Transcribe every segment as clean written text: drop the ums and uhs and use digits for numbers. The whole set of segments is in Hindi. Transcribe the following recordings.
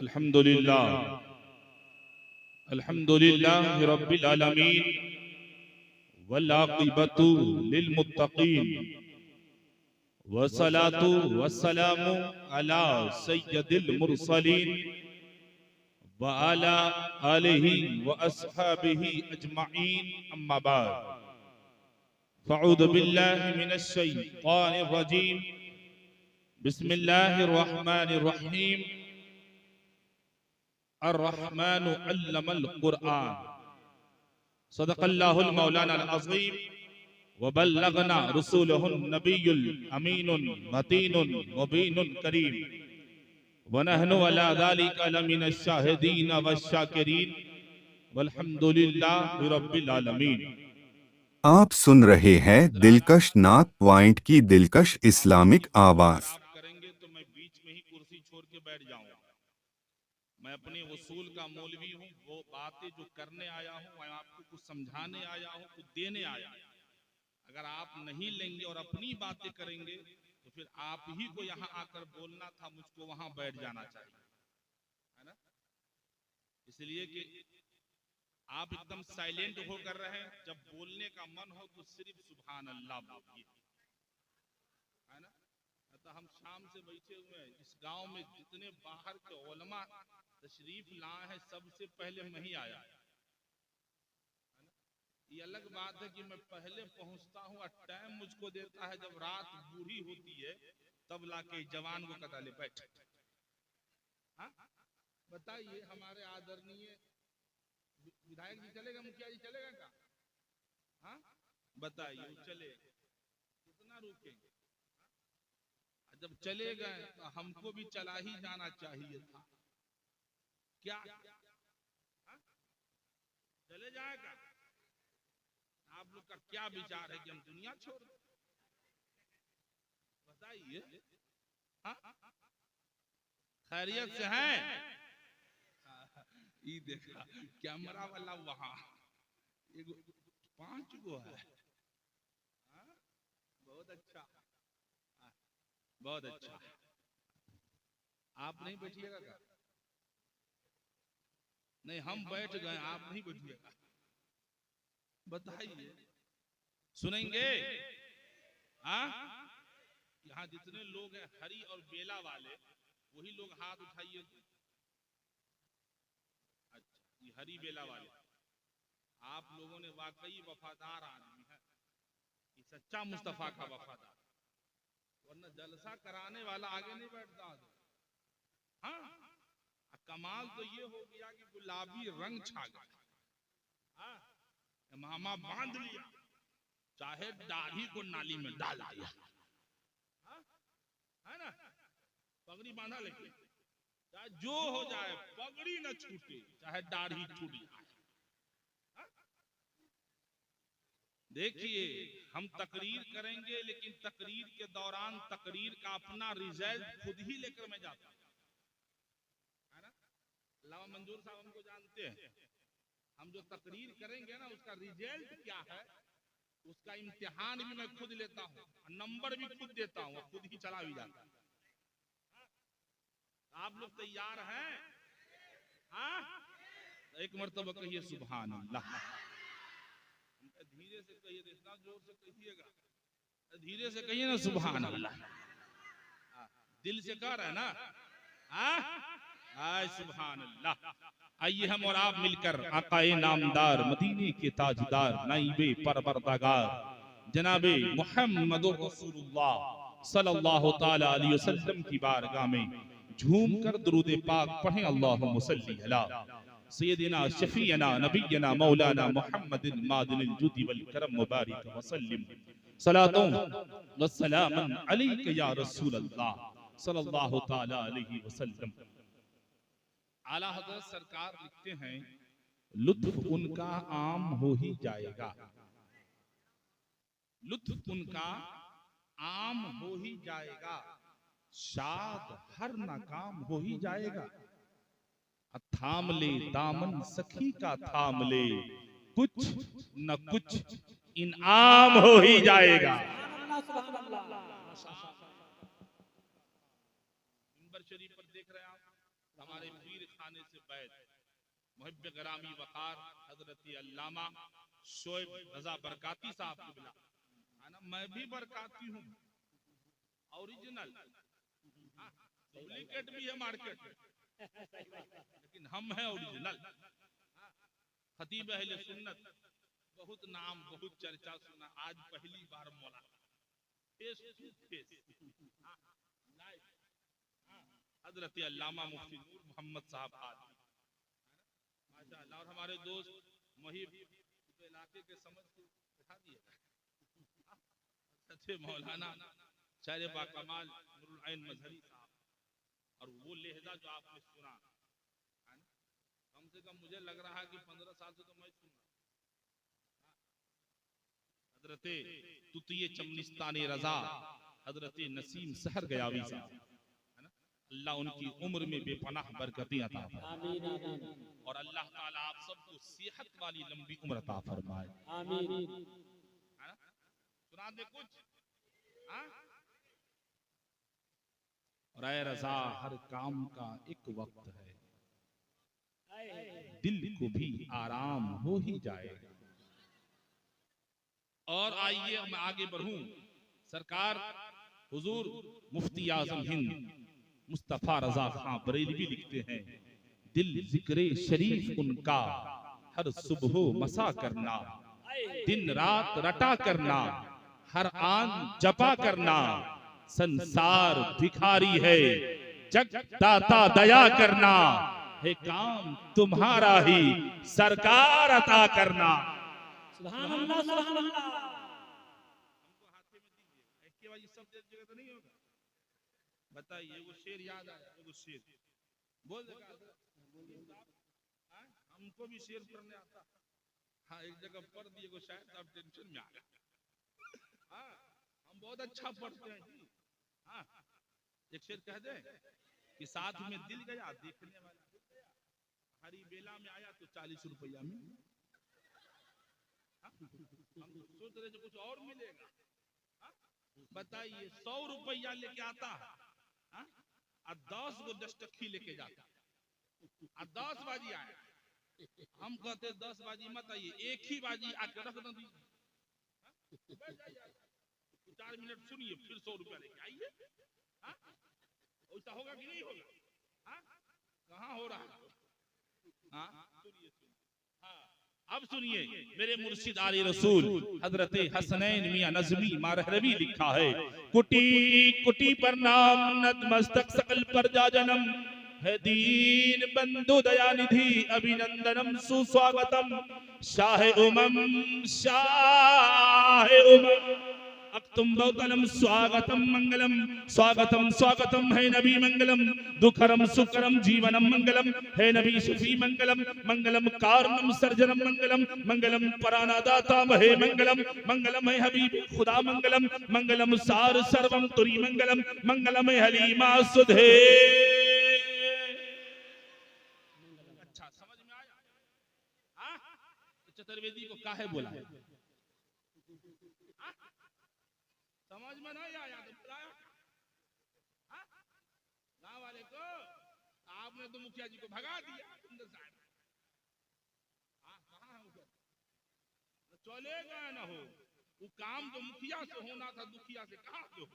अल्हम्दुलिल्लाह अल्हम्दुलिल्लाह रब्बिल आलमीन वल आक़िबतु लिल मुत्तक़ीन वस्सलातु वस्सलामु अला सय्यदिल मुरसलीन व अला आलिहि व अस्हाबिहि अजमईन अम्मा बाद फ़अऊज़ु बिल्लाहि मिनश शैतानिर रजीम बिस्मिल्लाहिर रहमानिर रहीम अर्रहमानु अल्लमल कुरआन सदक़ल्लाहुल मौलानाल अज़ीम व बल्लगना रसूलुहुन नबियुल अमीनुल मतीनुल मुबीनुल करीम व नहनु अला ज़ालिका लमिनश शाहिदीन वश्शाकिरीन वल्हम्दुलिल्लाहि रब्बिल आलमीन। आप सुन रहे हैं दिलकश नात पॉइंट की दिलकश इस्लामिक आवाज। आप करेंगे तो मैं बीच में ही कुर्सी छोड़ के बैठ जाऊंगा। मैं अपने वसूल का मौलवी हूँ। वो बातें जो करने आया हूँ, मैं आपको कुछ समझाने आया हूँ, कुछ देने आया हूँ। अगर आप नहीं लेंगे और अपनी बातें करेंगे तो फिर आप ही को यहाँ आकर बोलना था, मुझको वहां बैठ जाना चाहिए, है ना। इसलिए कि आप एकदम साइलेंट होकर रहे। जब बोलने का मन हो तो सिर्फ सुभान अल्लाह बोलिए, है ना। तो हम शाम से बैठे हुए हैं। इस गांव में जितने बाहर के उलमा तशरीफ लाए हैं, सबसे पहले मैं ही आया, है ना। ये अलग बात है कि मैं पहले पहुंचता हूँ और टाइम मुझको देता है। जब रात बूढ़ी होती है तब लाके जवान को कहता ले बैठ। हाँ बताइए, हमारे आदरणीय विधायक जी चलेगा, मुखिया जी चलेगा क्या? हाँ बताइए, वो चले कितना रुकेंगे? जब चले गए तो हमको भी चला ही जाना चाहिए था क्या? हा? चले जाएगा। आप लोग का क्या विचार है कि हम दुनिया छोड़ दें? बताइए। खैरियत से हैं? ये देखा कैमरा वाला वहां एगो 5 गो है। बहुत अच्छा, बहुत अच्छा। आप नहीं बैठिएगा क्या? नहीं, हम बैठ गए, आप नहीं बैठिएगा। बताइए, सुनेंगे? हाँ, यहाँ जितने लोग हैं हरी और बेला वाले, वही लोग हाथ उठाइए। अच्छा, ये हरी बेला वाले आप लोगों ने वाकई वफादार आदमी है, ये सच्चा मुस्तफा का वफादार, वरना जलसा कराने वाला आगे नहीं बैठता। हाँ, कमाल तो ये हो गया कि गुलाबी रंग छा गया। हाँ, मामा बांध लिया, चाहे दाढ़ी को नाली में डाल दिया, है ना। पगड़ी बांधा, लेकिन चाहे जो हो जाए पगड़ी न छूटे, चाहे दाढ़ी छूट जाए। देखिए, हम तकरीर करेंगे, लेकिन तकरीर के दौरान तकरीर का अपना रिजल्ट खुद ही लेकर मैं जाता हूं, है ना। अल्लामा मंजूर साहब हमको जानते हैं। हम जो तकरीर करेंगे ना, उसका रिजल्ट क्या है, उसका इम्तिहान भी मैं खुद लेता हूं, नंबर भी खुद देता हूं, खुद ही चला भी जाता है। आप लोग तैयार हैं? हाँ, एक मर्तबा कहिए सुभान अल्लाह। धीरे से कहिए, इतना जोर से कहिएगा, धीरे से कहिए ना सुभान अल्लाह। दिल से कह रहे हैं ना? आय सुभान अल्लाह। आइए हम और आप मिलकर आकाए नामदार, मदीने के ताजदार, नाइबे परवरदिगार जनाबे मुहम्मदुर रसूलुल्लाह सल्लल्लाहु ताला अलैहि वसल्लम की बारगाह में झूम कर दुरूद पाक पढ़ें। अल्लाहुम्मा सल्ली अला सय्यदिना शफीअना नबियना मौलाना मुहम्मदिन मादिनिल जुदी वल करम मुबारक वसल्लिम सलातो व सलामन अलैका या रसूल अल्लाह सल्लल्लाहु ताला अलैहि वसल्लम। आला हज़रत सरकार लिखते हैं, लुत्फ उनका आम हो ही जाएगा, लुत्फ उनका आम हो ही जाएगा, शाद हर नाकाम हो ही जाएगा। थाम ले दामन सखी का, थाम ले कुछ न कुछ इनाम हो ही जाएगा। मिंबर शरीफ पर देख रहे हैं आप, हमारे पीर खाने से बैठ मुहिब गरामी वकार हजरत अल्लामा शोएब रजा बरकाती साहब को मिला है ना। मैं भी बरकाती हूँ, ओरिजिनल, डुप्लीकेट भी है मार्केट में, लेकिन हम हैं ओरिजिनल। खतीब अहले सुन्नत, बहुत नाम बहुत चर्चा सुना, आज पहली बार मौला फेस टू फेस हजरत अल्लामा मुफ्ती नूर मोहम्मद साहब आज माशाअल्लाह। और हमारे दोस्त मुहिब इलाके के समझ को दिखा दिए सच्चे मौलाना शायर बा कमाल नूरुल ऐन मजहरी साहब, और वो लहजा जो आपने सुना है ना, कम से कम मुझे लग रहा है कि 15 साल से तो मैं सुन रहा। हजरते तुतिये चमनिस्तानी रजा हजरत नसीम सहर गयावी साहब है ना, अल्लाह उनकी उम्र में बेपनाह बरकतें अता फरमाए, और अल्लाह ताला आप सबको सेहत वाली लंबी उम्र अता फरमाए, आमीन, है ना। सुना दे कुछ, हाँ। और ऐ रजा हर काम का एक वक्त है, दिल को भी आराम हो ही जाएगा। और आइए मैं आगे बढ़ूं। सरकार हुजूर मुफ्ती आजम हिंद मुस्तफा रजा खां बरेलवी लिखते हैं, दिल जिक्रे शरीफ उनका हर सुबह मसा करना, दिन रात रटा करना, हर आन जपा करना, संसार भिखारी है जग दाता दया करना, है काम तुम्हारा ही सरकार अता करना। सुभान अल्लाह, सुभान अल्लाह। हमको हाथे में दीजिए, एक के बाद ये सब जगह तो नहीं होगा। बताइए वो शेर याद आया, वो शेर बोल देगा हमको भी शेर पढ़ने आता। हाँ एक जगह पढ़ दिए को शायद आप टेंशन में आ गए। हाँ हम बहुत अच्छा पढ़ते हैं जी। हाँ एक शेर कह दे कि साथ में दिल गया देखने वाला, हरी बेला में आया तो 40 रुपया में, हम सोच रहे कुछ और मिलेगा। बताइए 100 रुपया लेके आता है और 10 गो डस्टखी लेके जाता, 10 बाजी आया, हम कहते 10 बाजी मत आइए, एक ही बाजी आके रख दो, 4 मिनट सुनिए फिर 100 रुपया लेके आइए। ऐसा होगा कि नहीं होगा? कहाँ हो रहा है? अब सुनिए मेरे मुर्शिद आली रसूल हजरत हसनैन मियां नज़मी मारहरवी लिखा है, कुटी कुटी पर नाम नतमस्तक सकल पर जा जन्म है, दीन बंधु दयानिधि अभिनंदनम सुस्वागतम, शाह उमम शाह उमम अक्तुम बहुतलम स्वागतम मंगलम, स्वागतम स्वागतम है नबी मंगलम, दुखरम सुकरम जीवनम मंगलम है नबी शफी मंगलम, मंगलम कारणम सर्जनम मंगलम, मंगलम परानादाता महे मंगलम, मंगलम है हबीब खुदा मंगलम, मंगलम सार सर्वम तुरी मंगलम, मंगलम है हलीमा सुधे। अच्छा समझ में आया? चतुर्वेदी को काहे बोला? समझ में नहीं आया तो बुलाया गाँव वाले को, आपने तो मुखिया जी को भगा दिया सुंदर साहब। चलेगा ना हो वो काम जो मुखिया से होना था दुखिया से कहाँ से हो?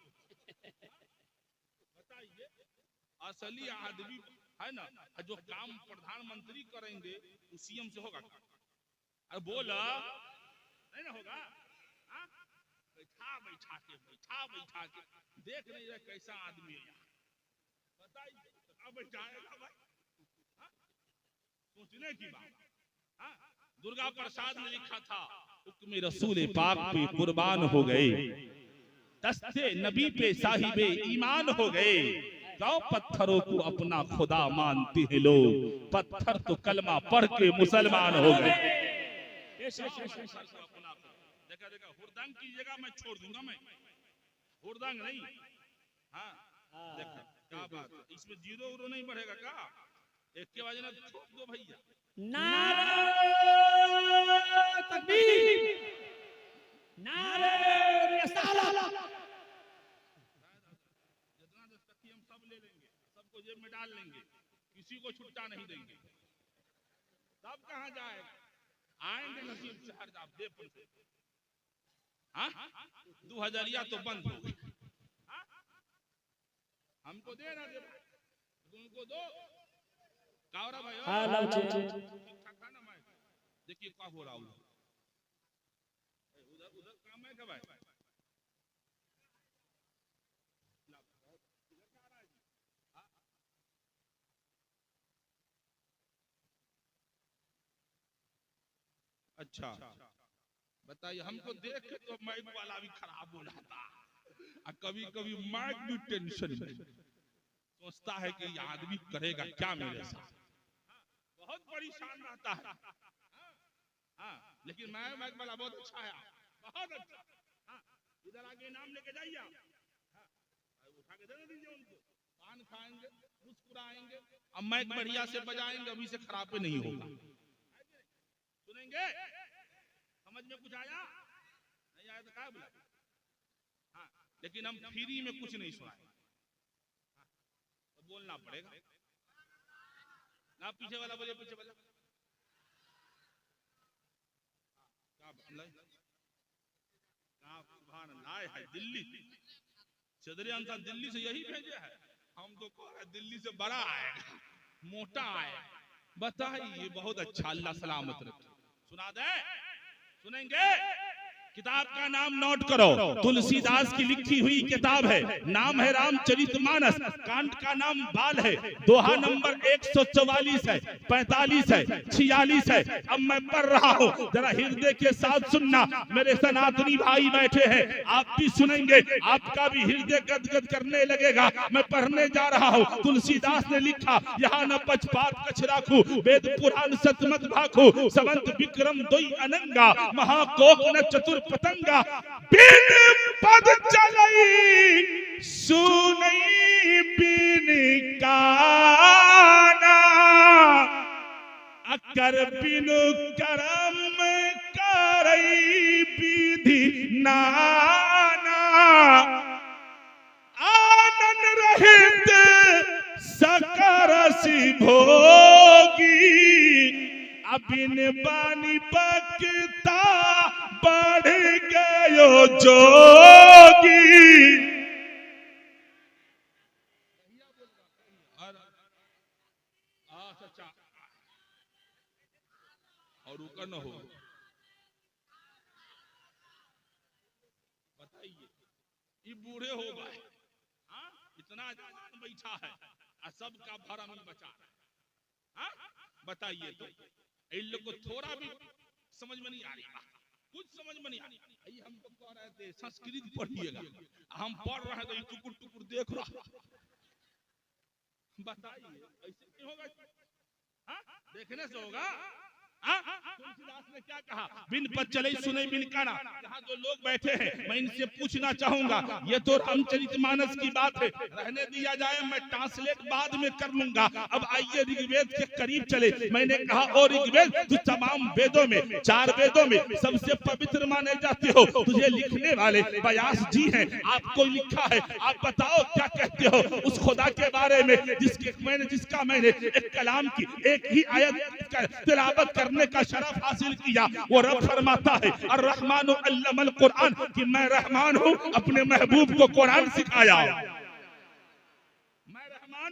बताइए असली आदमी है ना, जो काम प्रधानमंत्री करेंगे वो सीएम से होगा? अरे बोला नहीं ना होगा। बैठा के देख नहीं रहे कैसा आदमी है, बताइए बैठाएगा भाई? सोचने की बात। दुर्गा प्रसाद ने लिखा था, हुक्म रसूल पाक पे कुर्बान हो गए, दस्ते नबी पे साहिबे ईमान हो गए, गाँव पत्थरों को अपना खुदा मानते हैं लोग, पत्थर तो कलमा पढ़ के मुसलमान हो गए। देखा देखा हुरदंग की जगह मैं छोड़ दूंगा, मैं हुरदंग नहीं। हाँ देखा क्या बात है, इसमें जीरो उरो नहीं बढ़ेगा का? एक के बाद ना छोड़ दो भैया। नारे तकबीर, नारे रिसालत। जितना दस्तखती हम सब ले लेंगे, सबको जेब में डाल लेंगे, किसी को छुट्टा नहीं देंगे। सब कहां जाएगा? आएंगे नसीब से हर जाब दे पर से। हाँ 2000 तो बंद हो गई। हमको दे ना दे तुमको दो कावरा भाई। हाँ लाओ ठीक ना मैं देखिए क्या हो रहा हूँ उधर उधर काम है क्या भाई? अच्छा बताइए हमको देख के तो माइक वाला भी खराब हो जाता है। कभी कभी माइक भी टेंशन में सोचता है कि ये आदमी करेगा क्या मेरे साथ। बहुत परेशान रहता है। हाँ लेकिन माइक वाला बहुत अच्छा है, बहुत अच्छा। हाँ इधर आगे नाम लेके जाइए आप। उठा के दे दीजिए उनको, पान खाएंगे मुस्कुराएंगे। अब माइक बढ़िया से बजाएंगे, अभी से खराब पे नहीं होगा। सुनेंगे? समझ में कुछ आया? नहीं आया तो क्या बोला? हाँ लेकिन हम फ्री में कुछ नहीं सुनाए। हाँ, तो बोलना पड़ेगा ना। पीछे वाला बोले, पीछे वाला सुभान अल्लाह है। दिल्ली चदरे अंसार दिल्ली से यही भेजे है। हम तो कह रहे दिल्ली से बड़ा आएगा, मोटा आएगा। बताइए बहुत अच्छा, अल्लाह सलामत रखे। सुना दे? सुनेंगे? किताब का नाम नोट करो, तुलसीदास की लिखी हुई किताब है, नाम है रामचरितमानस। कांड का नाम बाल है, दोहा नंबर 144 है, 45 है, 46 है। अब मैं पढ़ रहा हूँ, जरा हृदय के साथ सुनना। मेरे सनातनी भाई बैठे हैं, आप भी सुनेंगे, आपका भी हृदय गदगद करने लगेगा। मैं पढ़ने जा रहा हूँ। तुलसीदास ने लिखा, यहाँ न पक्षपात कछ राखू, वेद पुराण सतमत भाखू, समंत विक्रम दोई अनंगा, महाकोक न चतुर पतंगा, बिन पद चलई सुनई बिन काना, अकर बिनु करम करई विधि नाना, आनन रहित सकरसि भोगी, अबिन बानी बकता बढ़ गयो जोगी। और ऊपर न हो। बताइए ये बूढ़े हो गए, इतना जवान बैठा है और सबका भरम ही बचा है। बताइए तो इन लोग को थोड़ा भी समझ में नहीं आ रही, कुछ समझ में नहीं आ रही। हमको कह रहे थे संस्कृत पढ़िएगा, हम पढ़ रहे हैं तो टुकुर टुकुर देख रहा। बताइए ऐसे क्यों होगा? देखने से होगा। तुलसीदास ने क्या कहा? बिन पद चले सुने बिन काना। यहाँ जो लोग बैठे हैं मैं इनसे पूछना चाहूंगा, ये तो रामचरितमानस की बात है, रहने दिया जाए, मैं ट्रांसलेट बाद में कर लूंगा। अब आइए ऋग्वेद के करीब चले। मैंने कहा और ऋग्वेद तो तमाम वेदों में, 4 वेदों में सबसे पवित्र माने जाते हो। तुझे लिखने वाले व्यास जी हैं, आपको लिखा है, आप बताओ क्या कहते हो उस खुदा के बारे में जिसका मैंने एक कलाम की एक ही आयत तिलावत करने का शरफ हासिल किया। वो रब फरमाता है अर्रहमान अल्लमल कुरान, कि मैं रहमान हूं, अपने महबूब को कुरान सिखाया। मैं रहमान,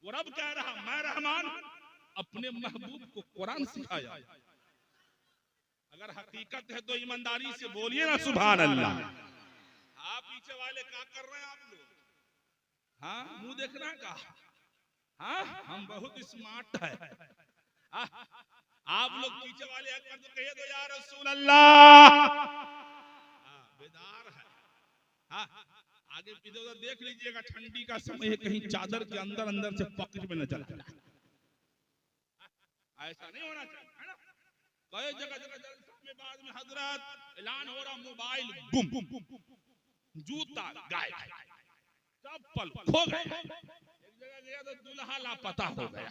वो रब कह रहा मैं रहमान, अपने महबूब को कुरान सिखाया। अगर हकीकत है तो ईमानदारी से बोलिए ना सुभान अल्लाह। आप पीछे वाले क्या कर रहे हैं आप लोग? हाँ मुंह देखना का? हाँ हम बहुत स्मार्ट है। आप लोग पीछे वाले अकबर तो कहिए तो या रसूल अल्लाह। बेदार है। आगे पीछे उधर देख लीजिएगा, ठंडी का समय है, कहीं चादर के अंदर अंदर से पॉकेट में न चला जाए। ऐसा नहीं होना चाहिए, है ना? कई जगह जगह में बाद में हजरत ऐलान हो रहा, मोबाइल गुम, जूता गायब, चप्पल खो गए। एक जगह गया तो दूल्हा लापता हो गया।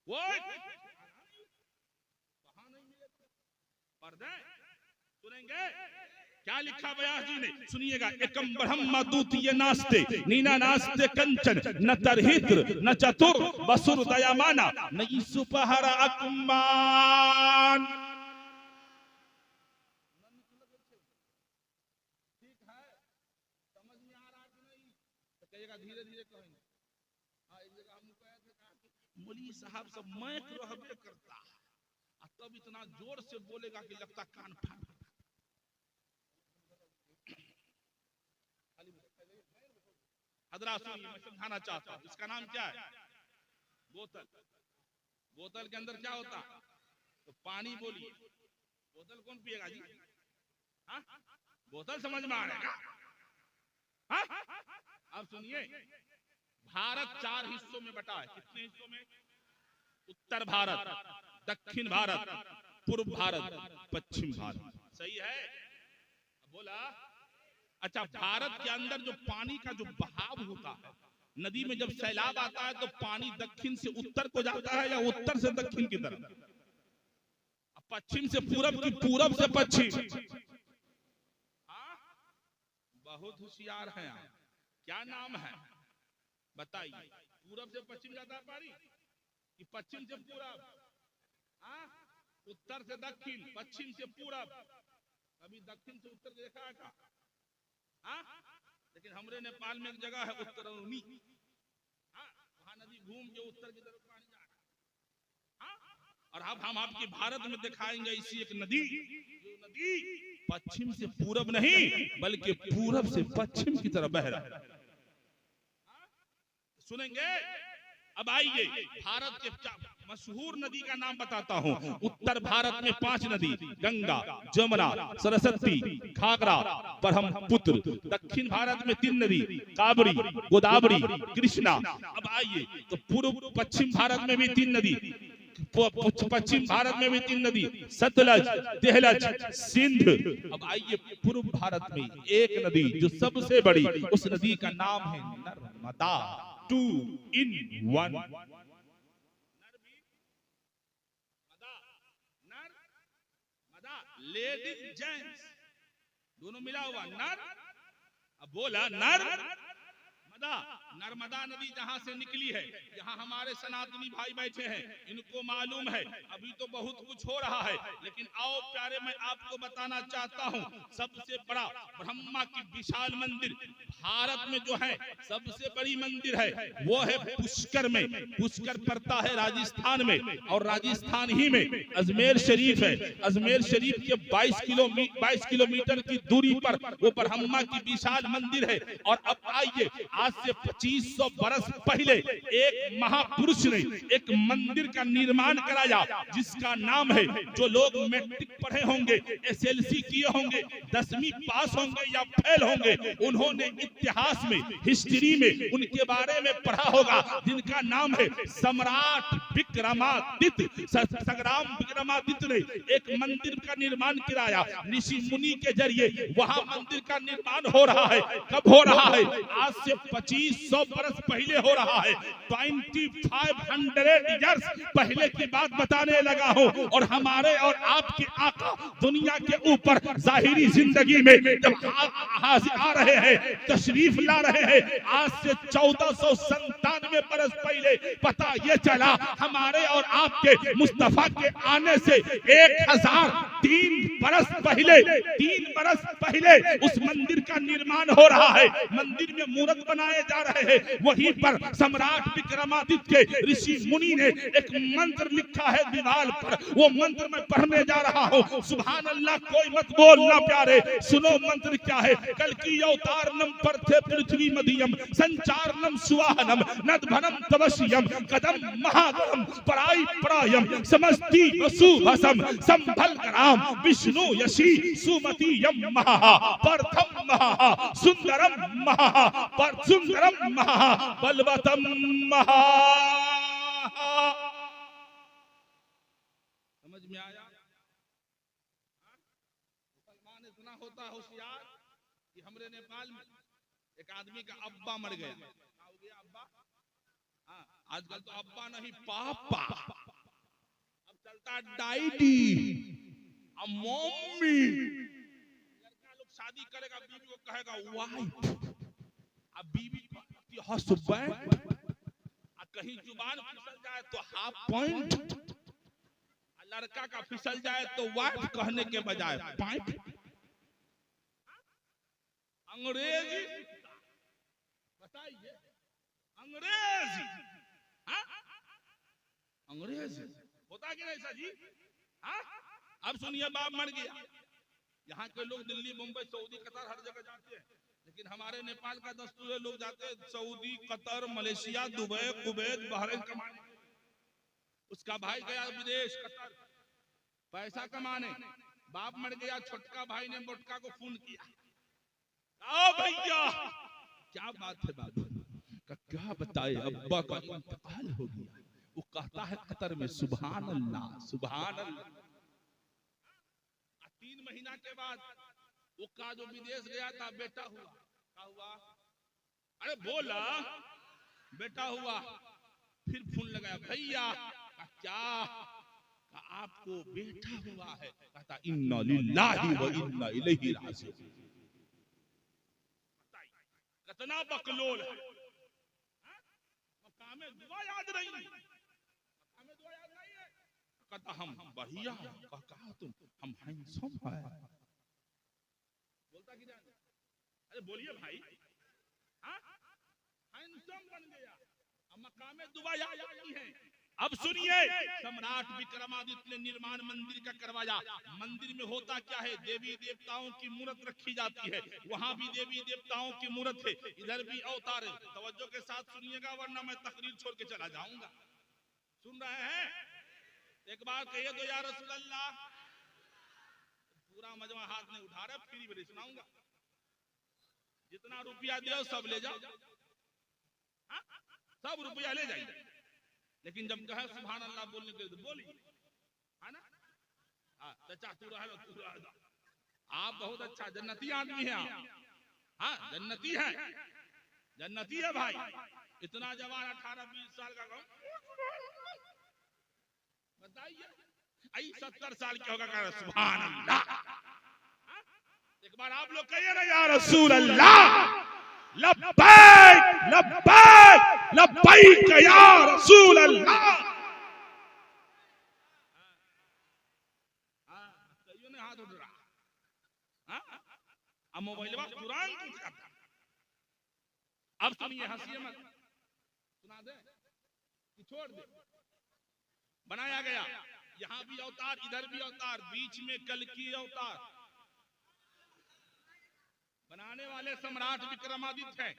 वो कहां नहीं मिले पर्दे? सुनेंगे? क्या लिखा व्यास जी ने, सुनिएगा। एकम ब्रह्म द्वितीय नास्ते नीना नास्ते कंचन न तरहित्र न चतुर बसुर दयामाना न सुपहर अकुमान। ठीक है, समझ में आ रहा कि नहीं? तो कहिएगा धीरे धीरे कहेंगे। हाँ, एक जगह हम कहे थे मौलवी साहब सब मैक रहबे करता, तब इतना जोर से बोलेगा कि लगता कान फाड़। हजरा सुनिए, मैं समझाना चाहता हूं। इसका नाम क्या है? बोतल। बोतल के अंदर क्या होता? तो पानी। बोलिए, बोतल कौन पिएगा जी? हाँ, बोतल समझ में आ रहा है? हाँ? अब सुनिए, भारत 4 हिस्सों में बटा है। कितने हिस्सों में? उत्तर भारत, दक्षिण भारत, पूर्व भारत, पश्चिम भारत। सही है? बोला। अच्छा, भारत के अंदर जो पानी का जो बहाव होता है, नदी में जब सैलाब आता है तो पानी दक्षिण से उत्तर को जाता है या उत्तर से दक्षिण की तरफ? पश्चिम से पूरब की पूरब से पश्चिम। हाँ, बहुत होशियार हैं आप। क्या नाम है बताइए? पूरब से पश्चिम जाता है पानी कि पश्चिम से पूरब? हाँ, उत्तर से दक्षिण, पश्चिम से पूरब। कभी दक्षिण से उत्तर देखा है क्या? हाँ? लेकिन हमारे नेपाल में एक जगह है उत्तरौनी, हाँ, वहां नदी घूम के उत्तर की तरफ पानी जा रहा है। हाँ? और अब हम आपके भारत में दिखाएंगे इसी एक नदी, जो नदी पश्चिम से पूरब नहीं बल्कि पूरब से पश्चिम की तरफ बह रहा है। सुनेंगे? अब आइए, भारत के मशहूर नदी का नाम बताता हूँ। उत्तर भारत में 5 नदी, गंगा, जमुना, सरस्वती, घाघरा, ब्रह्मपुत्र। दक्षिण भारत में 3 नदी, कावेरी, गोदावरी, कृष्णा। अब आइए तो पूर्व पश्चिम भारत में भी 3 नदी, पश्चिम भारत में भी 3 नदी, सतलज, दहलज, सिंध। अब आइए पूर्व भारत में एक नदी जो सबसे बड़ी, उस नदी का नाम है नर्मदा। 2 in 1। लेडीज जेंट्स दोनों मिला हुआ नर। अब बोला नर्मदा। नर्मदा नदी जहां से निकली है, यहाँ हमारे सनातनी भाई बैठे हैं, इनको मालूम है अभी तो बहुत कुछ हो रहा है, लेकिन आओ प्यारे, मैं आपको बताना चाहता हूँ सबसे बड़ा ब्रह्मा की विशाल मंदिर भारत में जो है, सबसे बड़ी मंदिर है वो है पुष्कर में। पुष्कर पड़ता है राजस्थान में, और राजस्थान ही में अजमेर शरीफ है। अजमेर शरीफ के 22 किलोमीटर की दूरी पर वो ब्रह्मा की विशाल मंदिर है। और अब आइए, आज से 2500 बरस पहले एक महापुरुष ने एक मंदिर का निर्माण कराया, जिसका नाम है, जो लोग मैट्रिक पढ़े होंगे, SLC किए होंगे, 10वीं पास होंगे या फेल होंगे, उन्होंने इतिहास में, हिस्ट्री में उनके बारे में पढ़ा होगा, जिनका नाम है सम्राट विक्रमादित्य। संग्राम विक्रमादित्य ने एक मंदिर का निर्माण कराया ऋषि मुनि के जरिए। वहां मंदिर का निर्माण हो रहा है। कब हो रहा है? आज से 2500 बरस पहले हो रहा है। 2500 इयर्स पहले की बात बताने लगा हूं। और हमारे और आपके आका दुनिया के ऊपर जाहिरी जिंदगी में जब आ रहे हैं, तशरीफ ला रहे हैं, आज से 1497 बरस पहले पता ये चला, हमारे और आपके मुस्तफा के आने से 1003 बरस पहले उस मंदिर का निर्माण हो रहा है। मंदिर में मूर्त बनाए जा रहे हैं। वहीं पर सम्राट विक्रमादित्य के ऋषि मुनि ने एक मंत्र लिखा है दीवार पर। वो मंत्र मैं पढ़ने जा रहा हूँ। सुभान अल्लाह, कोई मत बोलना प्यारे, सुनो मंत्र क्या है। कल की अवतारनम परथे पृथ्वी मधियम संचारनम सुवाहनम नदभनम तवश्यम कदम महागरम पराई परायम समस्ती वसुभसम संभल ग्राम विष्णु यशी सुमति यम महा प्रथम महा सुंदरम महा पर सुंदरम महा बलवतम महा। समझ में आया? मुसलमान इतना होता होशियार कि हमरे नेपाल में एक आदमी का अब्बा मर गया। क्या हो गया? अब्बा। हाँ, आजकल तो अब्बा नहीं पापा, अब चलता डैडी, मम्मी। लड़का लोग शादी करेगा बीवी को कहेगा वाइफ, अब बीवी को हस्बैंड, कहीं जुबान फिसल जाए तो हाफ पॉइंट, लड़का का फिसल जाए तो वाइफ कहने के बजाय पॉइंट। अंग्रेजी बताइए, अंग्रेजी अंग्रेजी होता कि नहीं सर जी? अब सुनिए, बाप मर गया। यहाँ के लोग दिल्ली, मुंबई, सऊदी, कतर हर जगह जाते हैं, लेकिन हमारे नेपाल का दस्तूर है, लोग जाते हैं Saudi, Qatar, Malaysia, Dubai, Kuwait, Bahrain कमाने। उसका भाई गया विदेश कतर पैसा कमाने, बाप मर गया, छोटका भाई ने मोटका को फोन किया, आओ भैया क्या बात है बाबू? क्या बताए, अब्बा का इंतकाल हो गया। वो कहता है कतर में सुभान अल्लाह सुभान अल्लाह। 3 महीना के बाद वो का जो विदेश गया था बेटा हुआ। क्या हुआ? अरे बोला बेटा हुआ। फिर फोन लगाया, भैया क्या आपको बेटा हुआ है? कहता इन्ना लिल्लाहि व इन्ना इलैहि राजिऊन। कितना बकलोल है। मकामे दुआ याद नहीं, मकामे दुआ याद नहीं है। कहता हम बढ़िया, कहा तुम हम हैंडसम है। बोलता कि नहीं? अरे बोलिए भाई, हैंडसम बन गया, मकामे दुआ याद नहीं है। अब सुनिए, सम्राट विक्रमादित्य ने निर्माण मंदिर का करवाया। मंदिर में होता क्या है, देवी देवताओं की मूर्त रखी जाती है, वहां भी देवी देवताओं की मूर्त है, इधर भी अवतार है। तवज्जो के साथ सुनिएगा वरना मैं तकरीर छोड़ के चला जाऊंगा। सुन रहे हैं? एक बार कहिए तो या रसूल अल्लाह। पूरा मजमा हाथ में उठा रहे, फ्री में सुनाऊंगा। जितना रुपया दियो सब ले जाओ, सब रुपया ले जाइए, लेकिन जब कहे सुभान अल्लाह बोलने के लिए तो बोलिए, है ना? चाचा तू रह लो, तू रह लो। आप बहुत अच्छा जन्नती आदमी है आप। हाँ जन्नती है, जन्नती है भाई। इतना जवान 18-20 साल का कौन बताइए? 70 साल क्या होगा? कह सुभान अल्लाह। एक बार आप लोग कहिए ना या रसूल अल्लाह। लब्बैक लब्बैक लब्बैक या रसूल अल्लाह। कईयों ने हाथ उठ रहा, अब मोबाइल में कुरान पूछ रहा था। अब सुनिए, हंसिए मत, सुना दे कि छोड़ दे। बनाया गया, यहाँ भी अवतार, इधर भी अवतार, बीच में कल्कि अवतार। बनाने वाले सम्राट विक्रमादित्य है,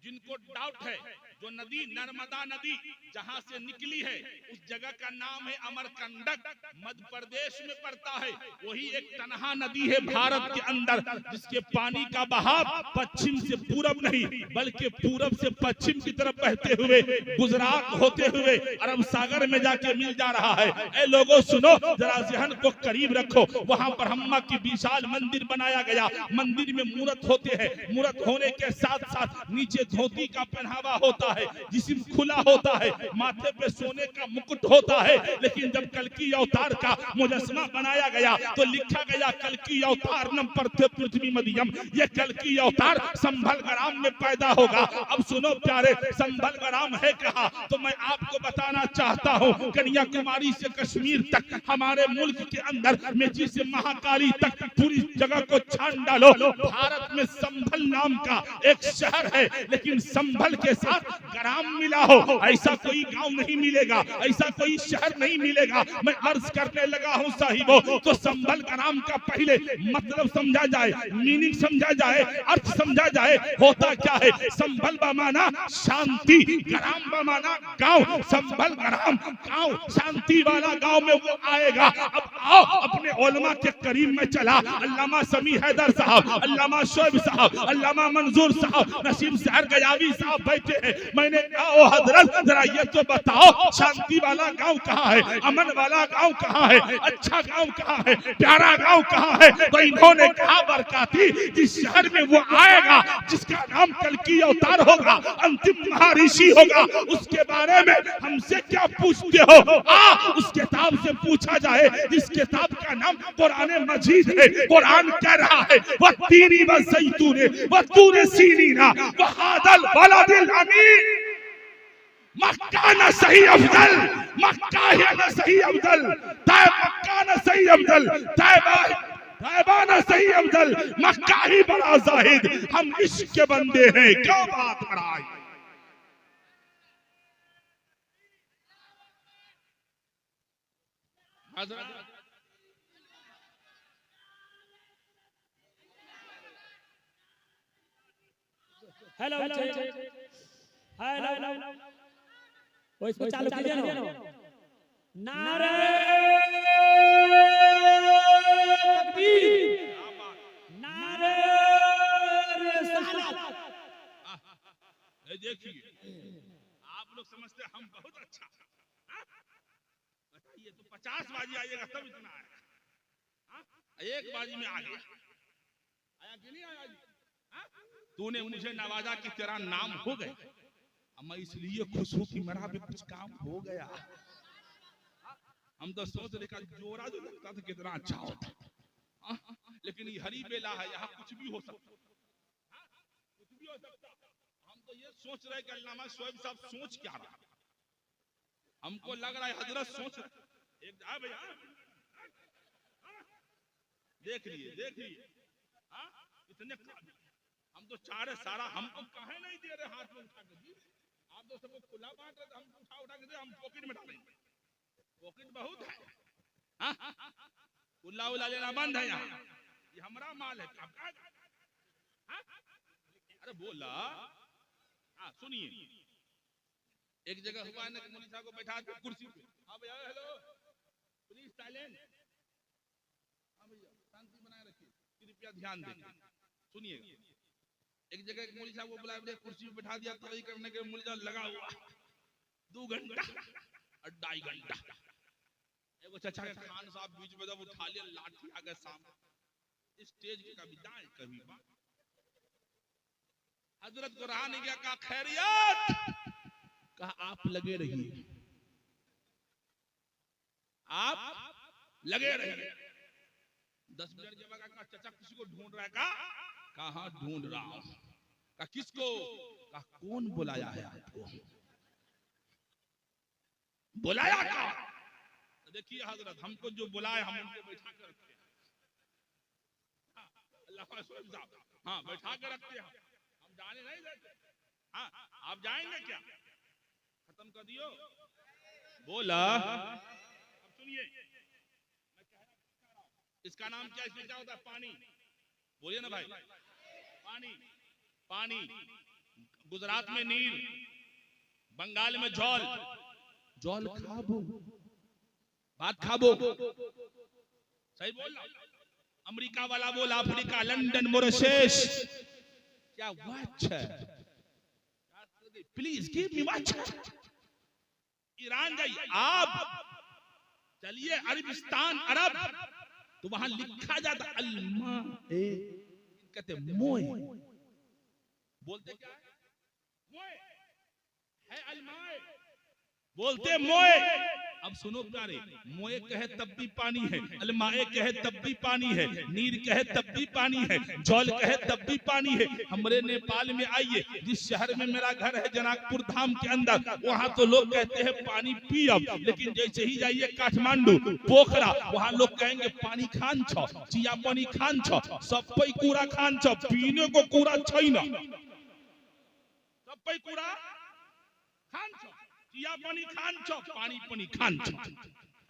जिनको डाउट है। जो नदी नर्मदा नदी जहां से निकली है उस जगह का नाम है अमरकंटक, मध्य प्रदेश में पड़ता है। वही एक तनहा नदी है भारत के अंदर, जिसके पानी का बहाव पश्चिम से पूरब नहीं बल्कि पूरब से पश्चिम की तरफ बहते हुए गुजरात होते हुए अरब सागर में जाके मिल जा रहा है। ऐ लोगों सुनो, जरा ज़हन को करीब रखो। वहां ब्रह्मा की विशाल मंदिर बनाया गया। मंदिर में मूर्त होते हैं, मूर्त होने के साथ साथ नीचे धोती का पहनावा होता है, जिस्म खुला होता है, माथे पे सोने का मुकुट होता है। लेकिन जब कल्कि अवतार का मुजस्समा बनाया गया तो लिखा गया कल्कि अवतार नम परथे पृथ्वी मध्यम। ये कल्कि अवतार संभल ग्राम में पैदा होगा। अब सुनो प्यारे, संभल ग्राम है कहा तो मैं आपको बताना चाहता हूँ, कन्याकुमारी से कश्मीर तक हमारे मुल्क के अंदर मेची से महाकाली तक पूरी जगह को छान डालो। भारत में संभल नाम का एक शहर है, लेकिन संभल के साथ ग्राम मिला हो ऐसा कोई गांव नहीं मिलेगा, ऐसा कोई शहर नहीं मिलेगा। मैं अर्ज करने लगा हूं साहिबों, तो संभल ग्राम का पहले मतलब समझा जाए, मीनिंग समझा जाए, अर्थ समझा जाए। होता क्या है? संभल बमाना शांति, ग्राम बमाना गांव। संभल ग्राम गांव, शांति वाला गांव में वो आएगा। अब आओ अपने उलमा के करीब में चला। अल्लामा समी हैदर साहब, अल्लामा शोएब साहब, अल्लामा मंजूर साहब, नसीम शहर गयावी साहब बैठे हैं। मैंने कहा ओ हजरत जरा ये तो बताओ शांति वाला गांव कहाँ है, अमन वाला गांव कहाँ है, अच्छा गांव कहाँ है, प्यारा गांव कहाँ है? तो इन्होंने कहा बरकाती जिस शहर में वो आएगा जिसका नाम कल्कि अवतार होगा, अंतिम महर्षि होगा, उसके बारे में हमसे क्या पूछते हो? उस किताब से पूछा जाए जिस किताब का नाम कुरान मजीद है। कुरान कह रहा है वत्तीनी वज़ैतून वतूर सीनीना वहादल बलदिल अमीन। मक्का न सही अफजल, मक्का है न सही अफजल, मक्का न सही अफजल, तैबा न सही अफजल, मक्का ही बड़ा जाहिद। हम इश्क के बंदे हैं, क्या बात कराई। हेलो हेलो वो इसको चालू कीजिए ना। नारे तकबीर, नारे रिसालत। देखिए आप लोग समझते हम बहुत अच्छा, बताइए तो 50 बाजी आइएगा तब इतना आएगा, एक बाजी में आ गया, आया कि नहीं आया? तूने मुझे नवाजा कि तेरा नाम हो गया, मैं इसलिए खुश हूं कि मेरा भी कुछ काम हो गया। हम तो सोच रहे जोरा जो लगता था कितना अच्छा होता, लेकिन ये हरी बेला है, यहाँ कुछ भी हो सकता, कुछ भी हो सकता। हम तो ये सोच रहे कि अल्लामा शोएब साहब सोच क्या रहा, हमको लग रहा है हजरत सोच रहे। एक भैया देख लिए इतने हम तो चाह रहे सारा, हमको कहे नहीं दे रहे हाथ में उठा के दी, आप तो सबको खुला बांट रहे, हम उठा के दे, हम पॉकेट में डालेंगे, पॉकेट बहुत है, खुला उला लेना बंद है यहाँ, ये हमारा माल है। अरे बोला सुनिए, एक जगह हुआ ना मौलवी साहब को बैठा के कुर्सी पे, हाँ भैया हेलो प्लीज साइलेंट, हाँ भैया शांति बनाए रखिए, कृपया ध्यान दें, सुनिए। एक जगह एक मौलवी साहब को बुलाया, कुर्सी पे बैठा दिया, तकरीर करने के मौलवी साहब लगा हुआ 2 घंटा और 2.5 घंटा। एगो चाचा के खान साहब बीच में जब उठा लिया, लाठी आ गए सामने, स्टेज के कभी दाएं कभी बाएं, हजरत को रहा नहीं गया, कहा खैरियत, कहा आप लगे रहिए, आप लगे रहिए। 10 मिनट के बाद कहा चाचा किसी को ढूंढ रहा है, कहा ढूंढ रहा हूं, कहा किसको, कहा कौन बुलाया है आपको, बुलाया कहा? देखिए हजरत हमको जो बुलाए हम उनको बैठा कर रखते हैं, अल्लाह साहब हाँ बैठा कर रखते हैं, हम जाने नहीं देते। हाँ आप जाएंगे क्या, खत्म कर दियो बोला। अब सुनिए इसका नाम क्या, इसमें क्या होता है, पानी, बोलिए ना भाई, पानी, पानी। गुजरात में नील, बंगाल में जौल, जौल खाबो, बात खाबो, सही बोल रहा। अमेरिका वाला बोला अफ्रीका, लंदन, मॉरिशस, क्या वाच है, please give me watch. Iran जाइए आप, चलिए अरबिस्तान, अरब, तो वहां लिखा जाता अल्मा, कहते मोए, बोलते क्या है, मोए है, अलमाए बोलते मोए। अब सुनो प्यारे, मोए कहे तब भी पानी है, अलमाए कहे तब भी पानी है, नीर कहे तब भी पानी है, जौल कहे तब भी पानी है। हमारे नेपाल में आइए, जिस शहर में मेरा घर है जनकपुर धाम के अंदर, वहां तो लोग कहते हैं पानी पियब, लेकिन जैसे ही जाइए काठमांडू, पोखरा, वहां लोग कहेंगे पानी खान छ, चिया पानी खान छ, सब पे कूड़ा खान छ, पीने को कूड़ा छैन, सब पे कूड़ा खान छ, चिया पानी खान छ, पानी पानी खान छ,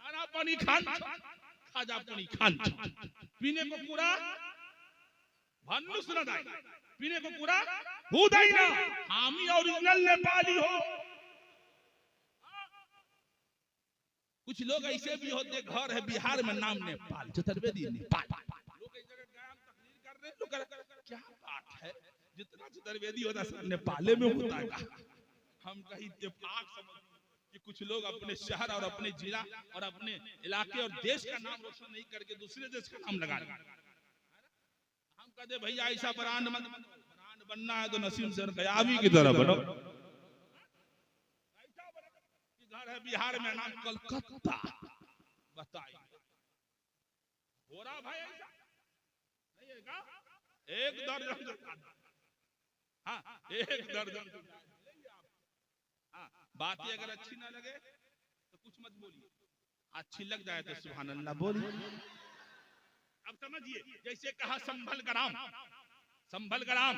खाना पानी खान छ, खाजा पानी खान छ, पीने को कूड़ा भन्नु सुना दाई, पीने को कूड़ा हुदैना। हामी ओरिजिनल नेपाली हो, कुछ लोग ऐसे भी होते घर है बिहार में नाम नेपाल, चतुर्वेदी नेपाल, लोग इस जगह गए हम तकरीर कर रहे हैं, लोग क्या बात है, जितना चतुर्वेदी होता है नेपाले में होता है। हम कहीं इत्तेफाक समझ कि कुछ लोग अपने शहर और अपने जिला और अपने इलाके और देश का नाम रोशन नहीं करके दूसरे देश का नाम लगा रहे। हम कहते भैया ऐसा ब्रांड मत बनो, ब्रांड बनना है तो नसीम सर गयावी की तरह बनो। ऐसा घर है बिहार में नाम कलकत्ता, बताइए हो रहा भाई ऐसा नहीं है का? एक दर्जन, हाँ एक दर्जन। हाँ, बातें अगर अच्छी ना लगे तो कुछ मत बोलिए, अच्छी लग जाए तो सुभान अल्लाह बोलिए। अब समझिए, जैसे कहा संभल ग्राम, संभल ग्राम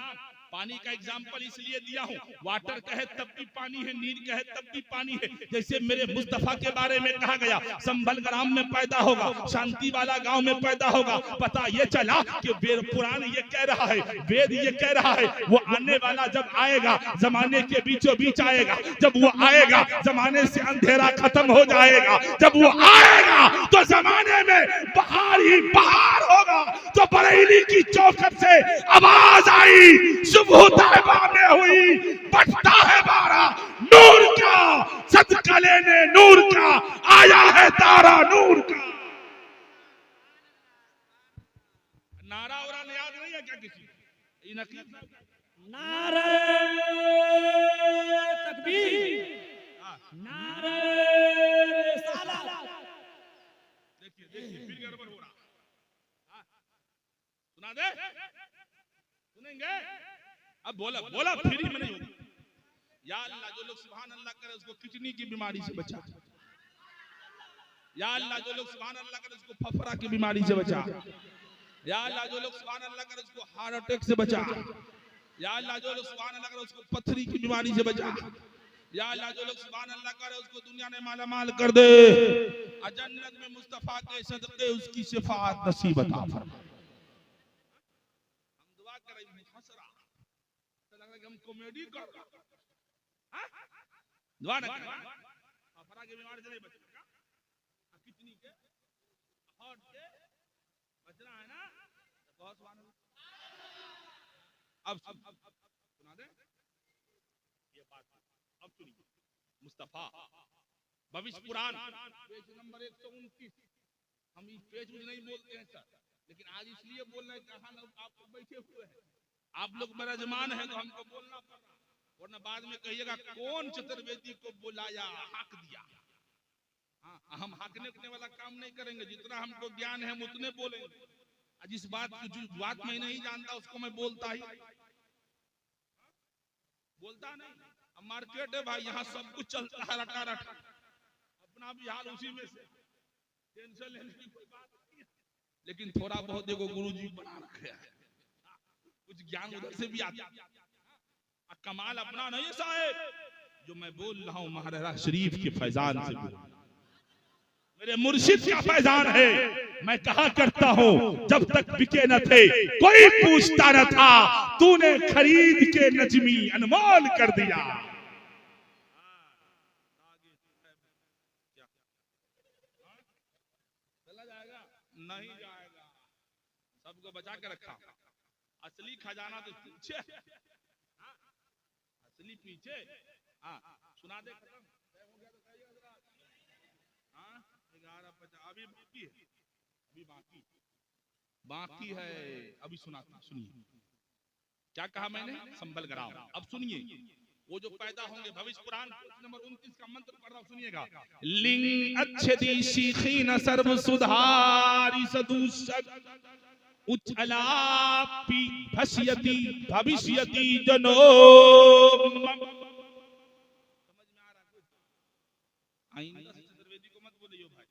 पानी का एग्जाम्पल इसलिए दिया हूं, वाटर कहे तब भी पानी है, नीर कहे तब भी पानी है। जैसे मेरे मुस्तफा के बारे में कहा गया संभल ग्राम में पैदा होगा, शांति वाला गांव में पैदा होगा। पता ये चला कि पुराण ये कह रहा है, वेद ये कह रहा है, वो आने वाला जब आएगा जमाने के बीचों बीच आएगा, जब वो आएगा जमाने से अंधेरा खत्म हो जाएगा, जब वो आएगा तो जमाने में बहार ही बहार होगा। तो बरेली की चौखट से आवाज आई, सुबह तैबा में हुई, बढ़ता है बारा नूर का, सदका लेने नूर का, आया है तारा नूर का। नारा और याद नहीं है क्या किसी? नारे तकबीर, नारे रिसालत। देखिए देखिए फिर गड़बड़ हो रहा। सुना दे, सुनेंगे? अब बोला बोला फ्री में नहीं होगा। या अल्लाह जो लोग सुभान अल्लाह करे उसको किडनी की बीमारी से बचा। या अल्लाह जो लोग सुभान अल्लाह करे उसको फफरा की बीमारी से बचा। या अल्लाह जो लोग सुभान अल्लाह करे उसको हार्ट अटैक से बचा। या अल्लाह जो लोग सुभान अल्लाह करे उसको पथरी की बीमारी से बचा। या अल्लाह जो लोग सुभान अल्लाह करे उसको दुनिया में माला माल कर दे। जन्नत में मुस्तफा के सदके उसकी सिफात नसीब अता फरमा। हम दुआ करें, हंस रहा तो लग रहा कि हम कॉमेडी कर रहे हैं। दुआ ना करें, फफरा की बीमारी से नहीं बचेगा, किडनी के हार्ट से बचना है ना। बहुत सुभान अल्लाह। अब सुना दे ये बात। अब सुनिए, मुस्तफा भविष्य पुराण पेज नंबर 129। हम इस पेज में नहीं बोलते हैं सर, लेकिन आज इसलिए बोल रहे हैं कहां आप लोग बैठे हुए हैं, आप लोग मेरा जमान है तो हमको बोलना पड़ रहा, वरना बाद में कहिएगा कौन चतुर्वेदी को बुलाया, हक दिया। हाँ, हम हकने वाला काम नहीं करेंगे, जितना हमको ज्ञान है हम उतने बोलेंगे। जिस बात मैं नहीं जानता उसको मैं बोलता ही बोलता नहीं। अब मार्केट है भाई, यहाँ सब कुछ चलता है रटा रटा, अपना भी हाल उसी में से, टेंशन लेने की कोई बात नहीं है। लेकिन थोड़ा बहुत देखो गुरुजी बना रखे हैं, कुछ ज्ञान उधर से भी आता है। कमाल अपना नहीं है साहेब, जो मैं बोल रहा हूँ महाराज शरीफ के फैजान से बोल, मेरे मुर्शिद का फैजान है। मैं कहा करता हूँ जब तक बिके न थे कोई पूछता न था, तूने खरीद के नजमी अनमोल कर दिया। चला जाएगा? नहीं जाएगा, सबको बचा के रखा। असली खजाना तो पीछे, असली पीछे। हाँ सुना दे, खत्म हो गया तो कहिए हजरात। हाँ 11:50 अभी बाकी है, अभी बाकी है, अभी सुनाता सुनिए क्या कहा मैंने। संभल ग्राम। अब सुनिए, वो जो पैदा होंगे, भविष्य पुराण नंबर 29 का मंत्र पढ़ रहा हूं, सुनिएगा। लिंग अच्छेदी सीखीन सर्व सुधारी सदूषक उच्चलापि भस्यति भविष्यति जनो। समझ में आ रहा कुछ? आइंदा चतुर्वेदी को मत बोलियो भाई।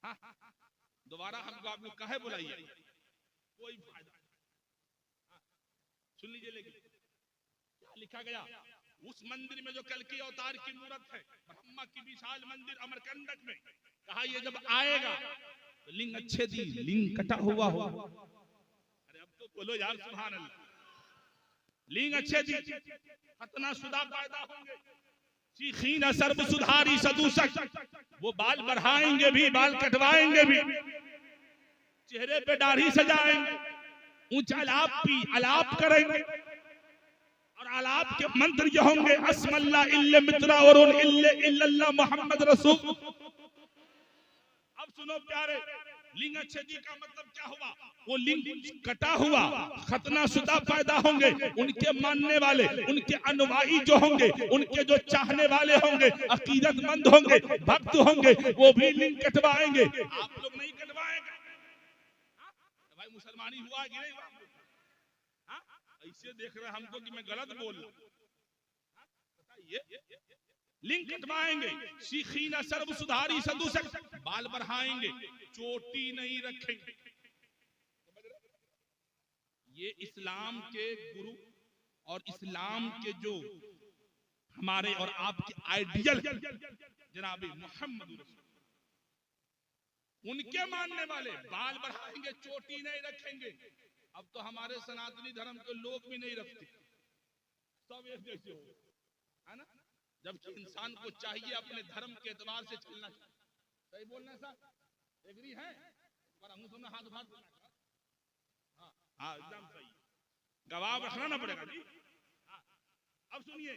हाँ, दोबारा हमको आप लोग काहे बुलाइए, कोई फायदा नहीं। सुन लीजिए, लेकिन क्या लिखा गया उस मंदिर में जो कल की अवतार की मूर्त है, ब्रह्मा की विशाल मंदिर अमरकंटक में। कहा ये जब आएगा तो लिंग अच्छे दी, लिंग कटा हुआ हो। अरे अब तो बोलो यार सुभान अल्लाह। लिंग अच्छे दी खतना शुदा पैदा होंगे, सीखीन सर्व सुधारी सदूषक, वो बाल बढ़ाएंगे भी, बाल कटवाएंगे भी, चेहरे पे दाढ़ी सजाएंगे, ऊंचा अलाप करेंगे और अलाप के मंत्र जो होंगे अस्मल्ला इल्ले मित्रा और इल्ले इल्लल्लाह मोहम्मद रसूल। अब सुनो प्यारे, लिंग अच्छेदी का मतलब क्या हुआ? वो लिंग कटा हुआ खतनाशुदा पैदा होंगे, उनके मानने वाले, उनके अनुयायी जो होंगे, उनके जो चाहने वाले होंगे, अकीदतमंद होंगे, भक्त होंगे, वो भी लिंग कटवाएंगे। आप लोग नहीं कटवाएंगे? भाई मुसलमानी हुआ कि नहीं हुआ? ऐसे देख रहे हमको कि मैं गलत बोल रहा हूं, बताइए। लिंग कटवाएंगे, सीखीना सर्व सुधारी सदूसक, बाल बढ़ाएंगे, चोटी नहीं रखेंगे। ये इस्लाम के गुरु और इस्लाम के जो हमारे और आपके आइडियल जनाब मोहम्मद रसूल, उनके मानने वाले बाल बढ़ाएंगे, चोटी नहीं रखेंगे। अब तो हमारे सनातनी धर्म के लोग भी नहीं रखते, सब एक जैसे हो, है ना? जबकि इंसान को चाहिए अपने धर्म के एतबार से चलना चाहिए। सही बोलना साहब, एग्री है? मुंह सुनना, हाथ उठा, हाँ एकदम सही, गवाह रखना ना पड़ेगा जी। अब सुनिए,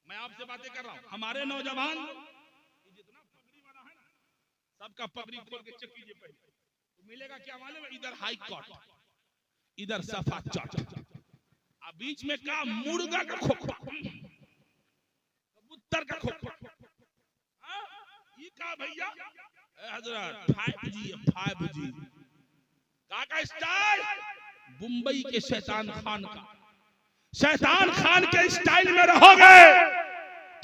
मैं आपसे बातें कर रहा हूं, हमारे नौजवान जितना पगड़ी वाला है ना, सबका पगड़ी खोल के चेक कीजिए पहले, तो मिलेगा क्या मालूम है? इधर हाई कोर्ट, इधर सफा चट, अब बीच में का मुर्गा का खोखा, कबूतर का खोखा, ये का भैया हजरत 5G 5G का स्टाइल, मुंबई के शैतान खान का। शैतान खान के स्टाइल में रहोगे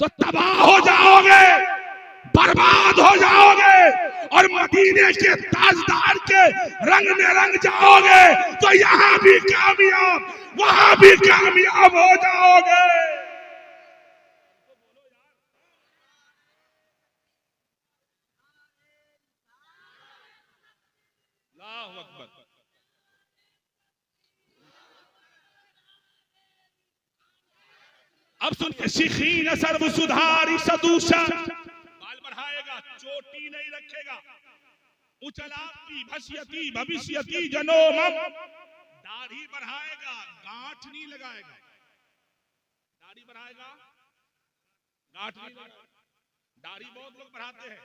तो तबाह हो जाओगे, बर्बाद हो जाओगे, और मदीने के ताजदार के रंग में रंग जाओगे तो यहां भी कामयाब, वहां भी कामयाब हो जाओगे। अल्लाहु अकबर। अब सुनिए, सीखीन सर्व सुधारी सदूषा, बाल बढ़ाएगा, चोटी नहीं रखेगा, उचलाती भस्यती भविष्यती जनोमम, दाढ़ी बढ़ाएगा, गांठ नहीं लगाएगा। दाढ़ी बढ़ाएगा, गांठ नहीं लगाएगा। दाढ़ी बहुत लोग बढ़ाते हैं,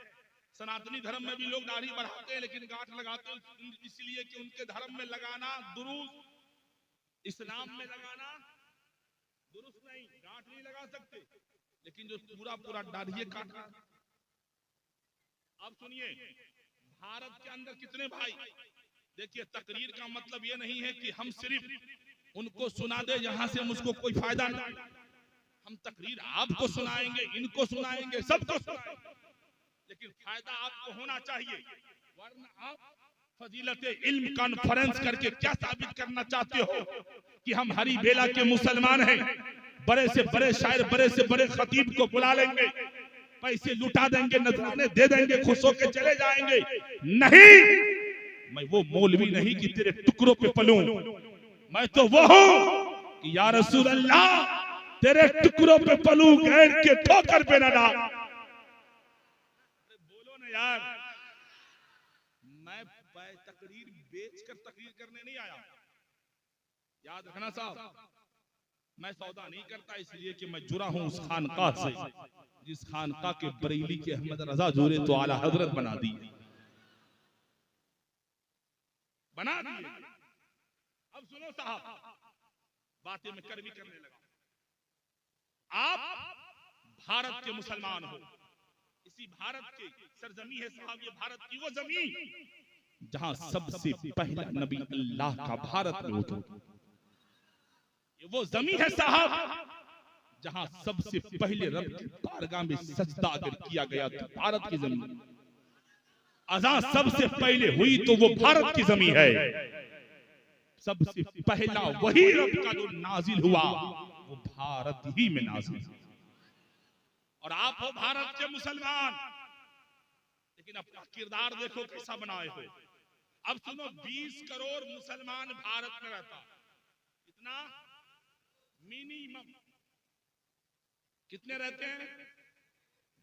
सनातनी धर्म में भी लोग दाढ़ी बढ़ाते हैं, लेकिन गांठ लगाते हैं इसलिए कि उनके धर्म में लगाना दुरुस्त, इस्लाम में लगाना दुरुस्त नहीं, गांठ नहीं लगा सकते, लेकिन जो पूरा पूरा दाढ़ी काटा। अब सुनिए, भारत के अंदर कितने भाई, देखिए तकरीर का मतलब ये नहीं है कि हम सिर्फ उनको सुना दे जहां से मुझको कोई फायदा नहीं, हम तकरीर आपको सुनाएंगे, इनको सुनाएंगे, सबको सुनाएंगे, लेकिन फायदा आपको होना चाहिए, वरना आप फजीलत इल्म कॉन्फ्रेंस करके क्या साबित करना चाहते हो कि हम हरी बेला के मुसलमान हैं, बड़े से बड़े शायर, बड़े से बड़े खतीब को बुला लेंगे, पैसे लुटा देंगे, नजराने दे देंगे, खुश होकर चले जाएंगे। नहीं, मैं वो मौलवी नहीं कि तेरे टुकड़ों पे पलूं, मैं तो वो हूं कि या रसूल अल्लाह तेरे टुकड़ों पे पलूं, गैर के ठोकर पे न डाल। बोलो ना यार, मैं तकरीर बेचकर तकरीर करने नहीं आया, याद रखना साहब। मैं सौदा नहीं करता, इसलिए कि मैं जुड़ा हूं उस खानकाह से जिस खानकाह के बरेली के अहमद रजा जोरे तो आला हजरत बना दी, बना दिए। अब सुनो साहब, बातें मैं कर भी करने लगा। आप भारत के मुसलमान हो, इसी भारत के सरजमी है साहब, ये भारत की वो जमीन जहां सबसे पहला नबी अल्लाह का भारत में उतरा। ये वो जमीन है साहब जहां सबसे पहले रब की बारगाह में सजदा अगर किया गया तो भारत की जमीन। अज़ान सबसे पहले हुई तो वो भारत की जमीन है। सबसे पहला वही रब का जो नाजिल हुआ वो भारत ही में नाजिल। और आप हो भारत के मुसलमान, लेकिन अपना किरदार देखो कैसा बनाए हो। अब सुनो, 20 करोड़ मुसलमान भारत में रहता, कितना मिनिमम कितने रहते हैं?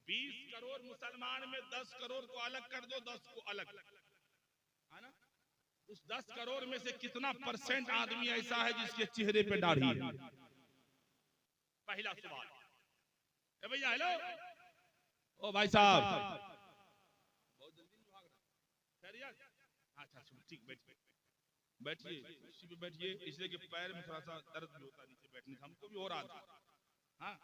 20 करोड़ मुसलमान में 10 करोड़ को अलग कर दो, 10 को अलग, है ना? उस 10 करोड़ में से कितना % आदमी ऐसा है जिसके चेहरे पे दाढ़ी है? पहला सवाल। ए भैया हेलो, ओ भाई साहब, बहुत जल्दी भाग रहे खैरियत? अच्छा ठीक, बैठिए, कुर्सी पे बैठिए, इसलिए कि पैर में थोड़ा सा दर्द भी होता है नीचे बैठने से, हमको भी हो रहा था। हाँ,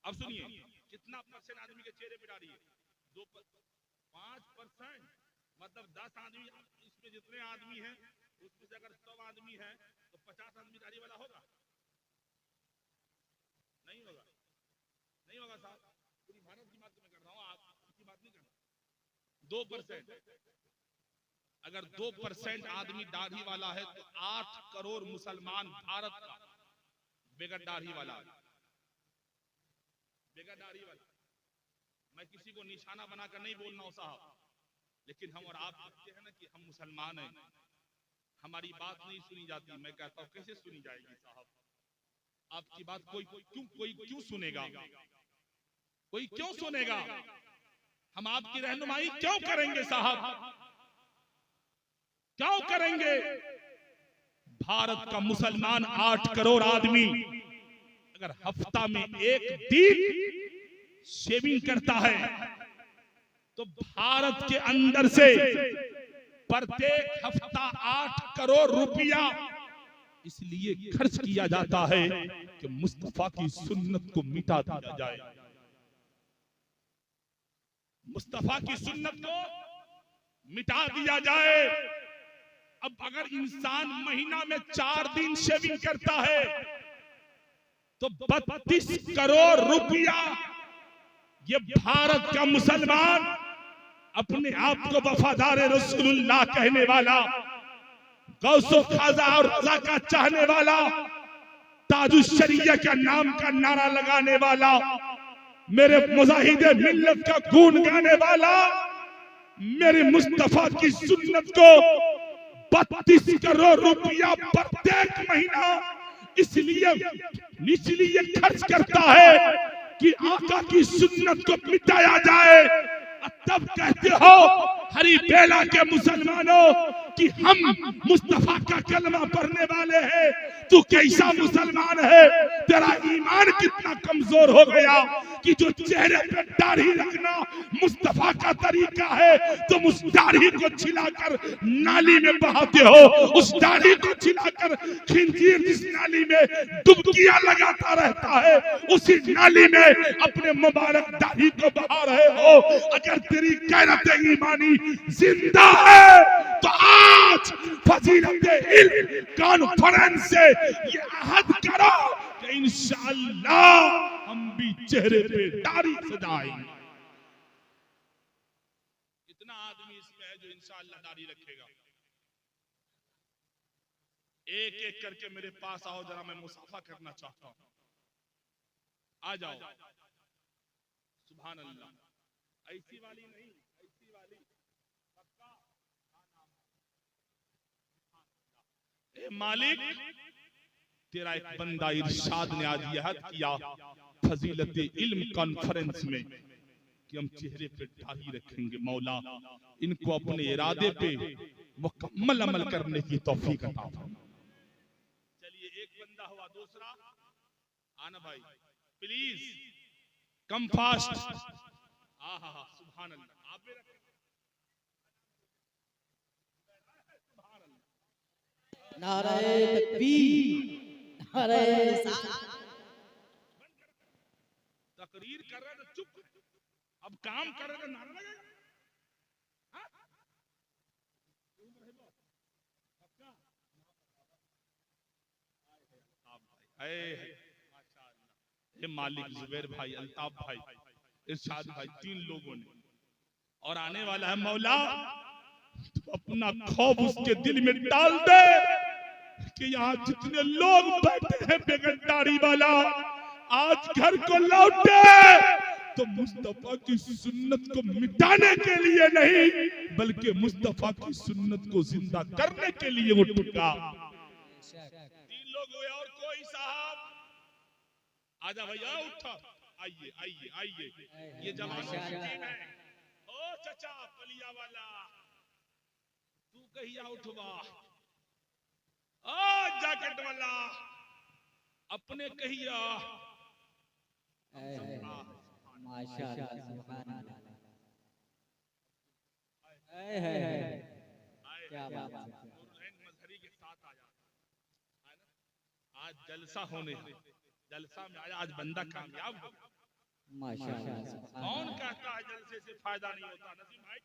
अब सुनिए, कितना % आदमी के चेहरे पे दाढ़ी है? 5%, मतलब 10 आदमी, इसमें जितने आदमी हैं उसमें से अगर 100 आदमी है तो 50 आदमी दाढ़ी वाला होगा? नहीं होगा, नहीं होगा साहब। पूरी भारत की बात मैं कर रहा हूँ, आपकी बात नहीं कर रहा। 2%, अगर 2% आदमी दाढ़ी वाला है तो 8 करोड़ मुसलमान भारत का बेगर दाढ़ी वाला है, बेगर दाढ़ी वाला। मैं किसी को निशाना बनाकर नहीं बोल रहा हूं साहब, लेकिन हम और आप कहते हैं ना कि हम मुसलमान हैं, हमारी बात नहीं सुनी जाती। मैं कहता हूं कैसे सुनी जाएगी साहब? आपकी बात कोई क्यों सुनेगा? कोई क्यों सुनेगा? हम आपकी रहनुमाई क्यों करेंगे साहब? क्यों करेंगे? भारत का मुसलमान 8 करोड़ आदमी अगर हफ्ता में एक दिन शेविंग करता है तो भारत के अंदर से प्रत्येक हफ्ता 8 करोड़ रुपया इसलिए खर्च किया जाता है कि मुस्तफा की सुन्नत को मिटा दिया जाए, मुस्तफा की सुन्नत को मिटा दिया जाए। अब अगर इंसान महीना में 4 दिन शेविंग करता है तो 32 करोड़ रुपया ये भारत का मुसलमान, अपने आप को वफादार रसूलुल्लाह कहने वाला, गौसो खाजा और रजा का चाहने वाला, ताजुश शरिया का नाम का नारा लगाने वाला, मेरे मुजाहिदे मिल्लत का गुण गाने वाला, मेरे मुस्तफा की सुन्नत को 32 करोड़ रुपया प्रत्येक महीना इसलिए खर्च करता है कि आका की सुन्नत को मिटाया जाए। तब कहते हो हरी बेला के मुसलमानों कि हम मुस्तफा का कलमा पढ़ने वाले हैं। तू कैसा मुसलमान है? तेरा ईमान कितना कमजोर हो गया कि जो चेहरे पे दाढ़ी रखना मुस्तफा का तरीका है, तुम उस दाढ़ी को छिलाकर नाली में बहाते हो, उस दाढ़ी को छिलाकर खिंजीर जिस नाली में डुबकियां लगाता रहता है उसी नाली में अपने मुबारक दाढ़ी को बहा रहे हो। अगर तेरी गैरत ईमानी जिंदा है तो आज फजीलत इल्म कॉन्फ्रेंस से ये अहद करो कि इंशाअल्लाह हम भी चेहरे पे दाढ़ी सजाएंगे। इतना आदमी इसमें है जो इंशाअल्लाह दाढ़ी रखेगा। एक एक करके मेरे पास आओ, जरा मैं मुसाफा करना चाहता हूं। आ जाओ। सुभान अल्लाह। ऐसी वाली नहीं, ऐसी वाली पक्का। ए मालिक, तेरा एक बंदा इरशाद ने आज यह किया फजीलत इल्म कॉन्फ्रेंस में कि हम चेहरे पे दाढ़ी रखेंगे। मौला इनको अपने इरादे पे मुकम्मल अमल करने की तौफीक अता फरमा। चलिए, एक बंदा हुआ, दूसरा आना भाई प्लीज कम फास्ट। सुभान अल्लाह। आप भी रखें। नारे तकबीर, नारे तकरीर कर रहे तो चुप, अब काम कर रहे तो नारा लगेगा। मालिक, जुबैर भाई, अल्ताफ भाई, इरशाद भाई, 3 लोगों ने, और आने वाला है। मौला तू अपना खौफ उसके दिल में डाल दे कि यहाँ जितने लोग बैठे हैं बेगर दाढ़ी वाला, आज घर को लौटे तो मुस्तफा की सुन्नत को मिटाने के लिए नहीं बल्कि मुस्तफा की सुन्नत को जिंदा करने के लिए वो टूटा। 3 लोग हुए, और कोई साहब? आजा भैया, उठा, आइए आइए आइए, ये जवानों की टीम है। ओ चचा पलिया वाला, तू कहिया उठवा ओ जैकेट वाला अपने कहिया माशाअल्लाह सुभान अल्लाह क्या बात है। मजहरी के साथ आया है ना? आज जलसा होने जलसा में आया, आज बंदा कामयाब हो। माशाअल्लाह कौन कहता है जलसे से फायदा नहीं होता? नसीम भाई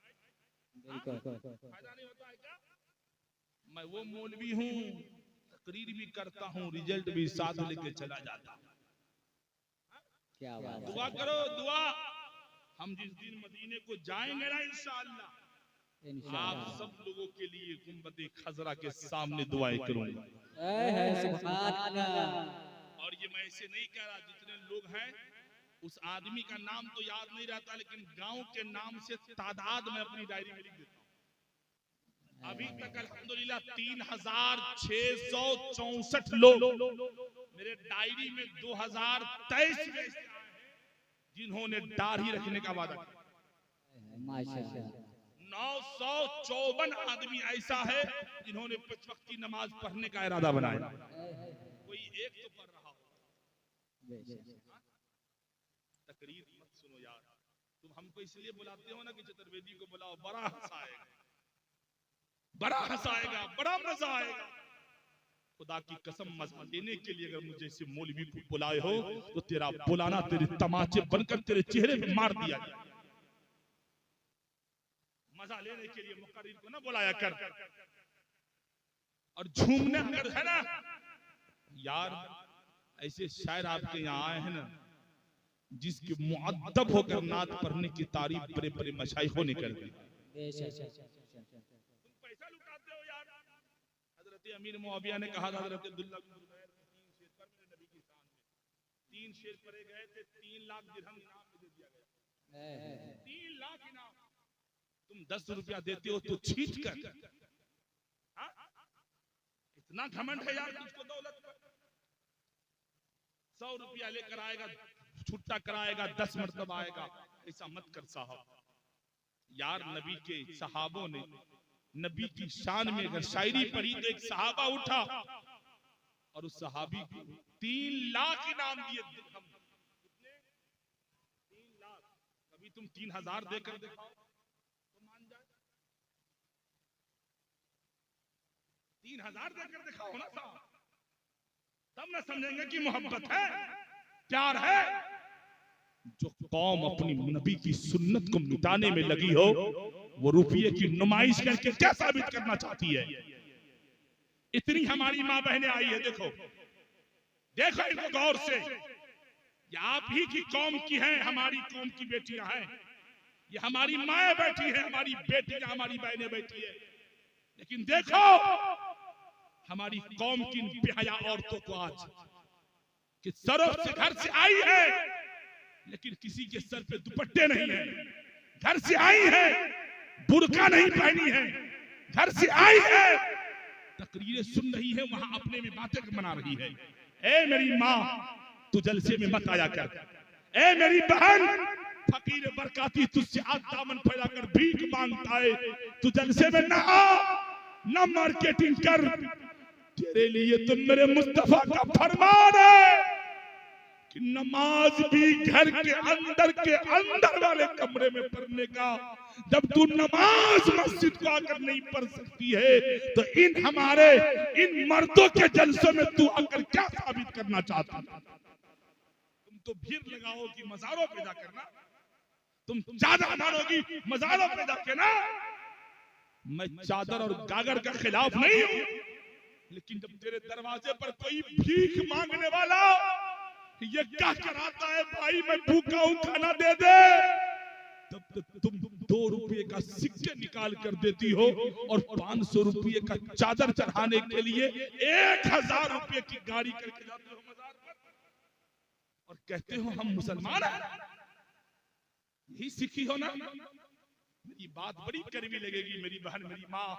बिल्कुल फायदा नहीं होता है क्या? मैं वो मौलवी हूँ, तकरीर भी करता हूँ, रिजल्ट भी साथ लेके चला जाता हूँ। क्या बात है। दुआ करो दुआ, हम जिस दिन मदीने को जाएंगे ना इंशाअल्लाह, आप इंशाअल्लाह सब लोगों के लिए गुंबद खजरा के सामने दुआएं करूंगा। सुभान अल्लाह। और ये मैं ऐसे नहीं कह रहा, जितने लोग हैं उस आदमी का नाम तो याद नहीं रहता, लेकिन गांव के नाम से तादाद में अपनी डायरी में लिख देता हूं। अभी तक अल्हम्दुलिल्लाह 3664 लोग मेरे डायरी में 2023 में से आए हैं जिन्होंने दाढ़ी रखने का वादा किया। माशाअल्लाह 954 आदमी ऐसा है जिन्होंने 5 वक्त की नमाज पढ़ने का इरादा बनाया। कोई एक तो पढ़ रहा हो। तकरीर मत सुनो यार, तुम हमको इसलिए बुलाते हो ना कि चतुर्वेदी को बुलाओ, बड़ा हंसाएगा, बड़ा हंसाएगा, बड़ा मजा आएगा। खुदा की कसम मजा लेने के लिए अगर मुझे इसे मौलवी को बुलाए हो तो तेरा बुलाना तेरे तमाचे बनकर तेरे चेहरे पे मार दिया जाए। मजा लेने के लिए मुकर्रिर को ना बुलाया कर। और झूमने अगर है ना यार, ऐसे शायर आपके यहाँ आए हैं ना जिसके मुअद्दब होकर नात पढ़ने की तारीफ बड़े बड़े मशाइखों ने कर दी। तुम पैसा लुटाते हो यार। हजरत अमीर मुआविया ने कहा था हजरत अब्दुल्लाह बिन जुबैर 3 शेर पर मेरे नबी की शान में 3 शेर पढ़े गए थे, 3 लाख दिरहम इनाम में दे दिया गया। 3 लाख इनाम। तुम 10 रुपया देते हो तो छीट कर। इतना घमंड है यार तुझको दौलत पर। 100 रुपया लेकर आएगा, छुट्टा कराएगा, 10 मरतबा आएगा। ऐसा मत कर साहब। यार नबी के सहाबों ने नबी की शान में अगर शायरी पढ़ी तो एक सहाबा उठा और उस सहाबी को 3 लाख इनाम दिए। कितने? 3 लाख। कभी तुम 3000 देकर दिखाओ तो मान जाए। 3000 देकर दिखाओ ना साहब, तब ना समझेंगे कि मोहब्बत है, प्यार है। जो कौम अपनी नबी की सुन्नत को मिटाने में लगी हो, वो रुपये की नुमाइश करके क्या साबित करना चाहती है? इतनी हमारी माँ बहनें आई है, देखो देखो इनको गौर से। ये आप ही की कौम की हैं, हमारी कौम की बेटियां हैं। ये हमारी माएं बैठी है, हमारी बेटियां, हमारी बहनें बैठी है। लेकिन देखो हमारी कौम की बेहया औरतों को आज कि सरों से घर से आई है लेकिन किसी के सर पे दुपट्टे नहीं है, घर से आई है बुर्का नहीं पहनी है, घर से आई है तकरीरें सुन रही है, वहां अपने में बातें बना रही है। ए मेरी माँ, तू जलसे में मत आया कर। ए मेरी बहन, फकीर बरकाती तुझसे आज दामन फैलाकर भीख मांगता है, तू जलसे में ना आ, ना मार्केटिंग कर। तेरे लिए तो मेरे मुस्तफा का फरमान है कि नमाज भी घर के अंदर वाले कमरे में पढ़ने का। जब तू नमाज मस्जिद को आकर नहीं पढ़ सकती है तो इन मर्दों के जलसों में तू आकर क्या साबित करना चाहता? तुम तो भीड़ लगाओगी मज़ारों पे जाकर ना, तुम चादर मारोगी मज़ारों पे जाके ना। मैं चादर और गागर का खिलाफ नहीं हूं, लेकिन जब तेरे दरवाजे पर कोई भीख मांगने वाला ये क्या कराता है, भाई मैं भूखा हूं खाना दे दे, तब तक तुम 2 रुपये का सिक्के निकाल कर देती हो और 500 रुपये का चादर चढ़ाने के लिए 1000 रुपये की गाड़ी करके जाते हो मजार पर और कहते हो हम मुसलमान हैं। यही सीखी हो ना? मेरी बात बड़ी कड़वी लगेगी मेरी बहन, मेरी माँ,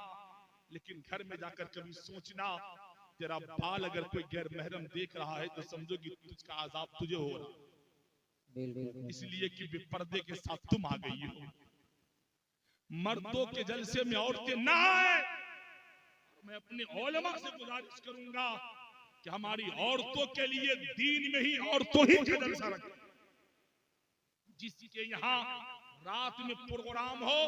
लेकिन घर में जाकर कभी सोचना, तेरा बाल अगर कोई गैर महरम देख रहा है तो समझो कि तुझका आजाब तुझे हो रहा, इसलिए कि बेपर्दे के साथ तुम आ गई हो। मर्दों के जलसे में औरतें ना आए, मैं अपने उलमा से गुजारिश करूंगा कि हमारी औरतों के लिए दीन में ही औरतों ही का जलसा रखें। जिसके यहाँ रात में प्रोग्राम हो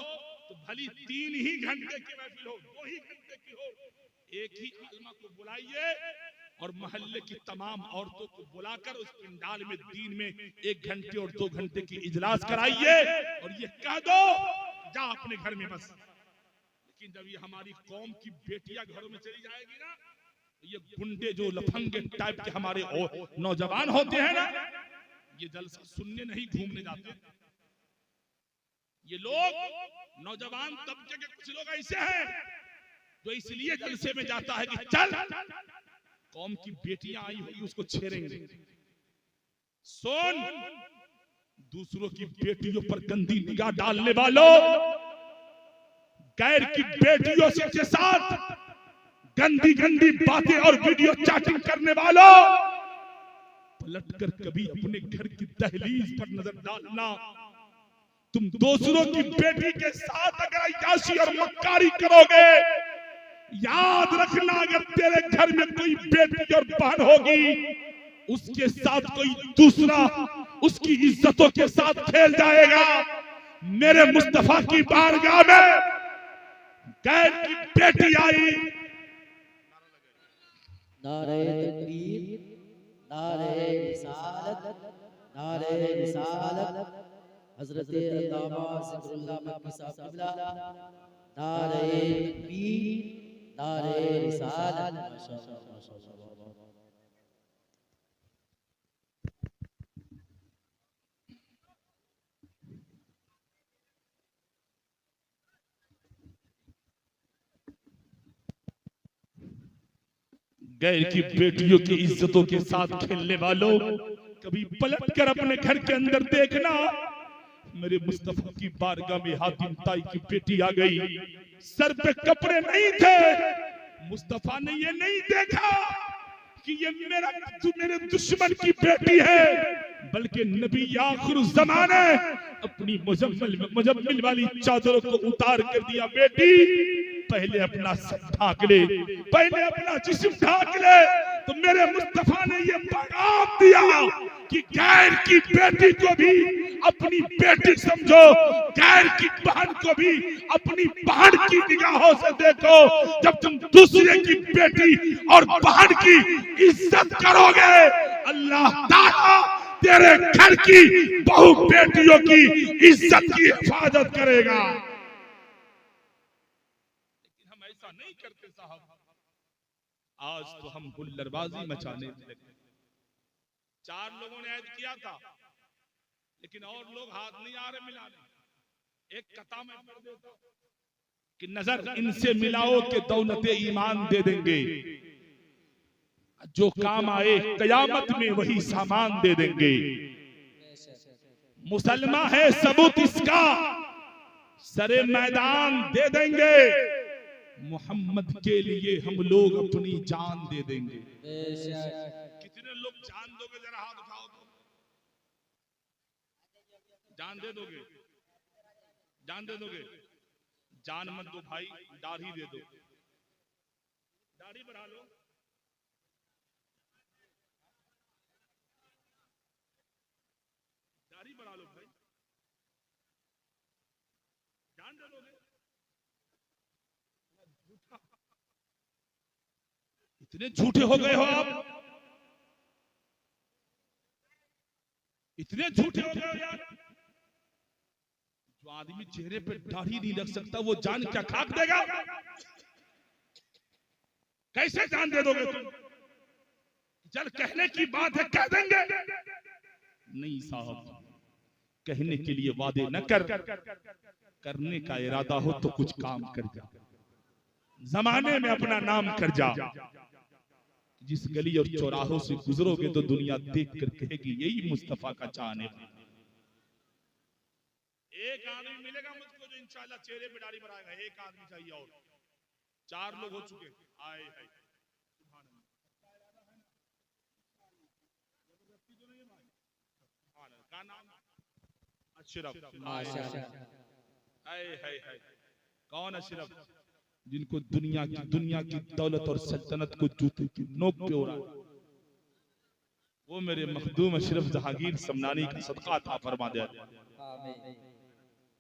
तो भली 3 ही घंटे की महफिल हो, 2 ही घंटे की हो, एक ही आलमा को बुलाइए और मोहल्ले की तमाम औरतों को बुलाकर उस पंडाल में दीन में 1 घंटे और 2 घंटे की इजलास कराइए और ये कह दो जा अपने घर में बस। लेकिन जब ये हमारी कौम की बेटियां घरों में चली जाएगी ना, ये गुंडे जो लफंगे टाइप के हमारे नौजवान होते हैं ना, ये जलसा सुनने नहीं घूमने जाते। ये लोग नौजवान तबके के कुछ लोग ऐसे हैं जो इसलिए जलसे में जाता है कि चल कौम की बेटियां आई होगी उसको छेड़ेंगे। सुन, दूसरों की बेटियों पर गंदी निगाह डालने वालों, गैर की बेटियों के साथ गंदी गंदी बातें और वीडियो चैटिंग करने वालों, पलटकर कभी अपने घर की दहलीज पर नजर डालना। तुम दूसरों की बेटी के साथ अगर अय्याशी और मक्कारी करोगे, याद रखना अगर तेरे घर में कोई बेटी और बहन होगी, उसके साथ कोई दूसरा उसकी इज्जतों के साथ खेल जाएगा। मेरे मुस्तफा की बारगाह में गैर की बेटी आई, नारे तकबीर, नारे रिसालत, नारे रिसालत, हजरत अल्लामा ज़िक्रुल्लाह मक्की साहब क़िबला, नारे तकबीर, नारे रिसालत। माशाअल्लाह माशाअल्लाह। गैर की बेटियों की इज्जतों के साथ खेलने वालों, कभी पलट कर अपने घर के अंदर देखना। मेरे मुस्तफा की बारगाह में हातिम ताई की बेटी आ गई, सर पे कपड़े नहीं थे। मुस्तफा ने ये नहीं देखा कि ये मेरे दुश्मन की बेटी है, बल्कि नबी आखिर ज़माने अपनी मुजम्मिल वाली चादरों को उतार कर दिया, बेटी पहले अपना सर ढाक ले, पहले अपना जिस्म ढाक ले। तो मेरे मुस्तफा ने ये पैगाम दिया कि गैर की बेटी को भी अपनी बेटी समझो, गैर की बहन को भी अपनी बहन की निगाहों से देखो। जब तुम दूसरे की बेटी और बहन की इज्जत करोगे, अल्लाह ताला तेरे घर की बहु बेटियों की इज्जत की हिफाजत करेगा। लेकिन हम ऐसा नहीं करते साहब। आज तो हम हुल्लड़बाजी मचाने लगे। 4 लोगों ने ऐड किया था, लेकिन और लोग हाथ नहीं आ रहे मिलाने। एक कथा में कर देता कि नजर इनसे मिलाओ के दौलत ईमान दे देंगे, जो काम आए कयामत में वही सामान दे देंगे। मुसलमा है सबूत इसका, सरे मैदान दे देंगे। मोहम्मद के लिए हम लोग अपनी जान दे देंगे। कितने लोग जान दोगे? जरा हाथ उठाओ तो। जान दे दोगे? जान दे दोगे? जान मत दो भाई, दाढ़ी दे दो, दाढ़ी बढ़ा लो। दाढ़ी बढ़ा लो भाई, जान दे दोगे? इतने झूठे हो गए हो आप, इतने झूठे हो गए हो यार। जो आदमी चेहरे पे दाढ़ी नहीं रख सकता, वो जान क्या खाक देगा? कैसे जान दे दोगे तुम? चल कहने की बात है कह देंगे। नहीं साहब, कहने के लिए वादे न कर, करने का इरादा हो तो कुछ काम कर जा। जमाने में अपना नाम कर जा। जिस गली और चौराहों से गुजरोगे तो दुनिया देख कर कहेगी यही मुस्तफा का चाहने। एक आदमी मिलेगा मुझको जो इंशाल्लाह चेहरे पे दाढ़ी बनाएगा। एक आदमी चाहिए और 4 लोग हो चुके। आए हाय, का नाम अशरफ। माशाअल्लाह। हाय हाय हाय, कौन अशरफ? जिनको दुनिया की दौलत और सल्तनत को जूते की नोक पे उड़ा, वो मेरे मखदूम अशरफ जहांगीर समनानी का सदका था फरमा दे।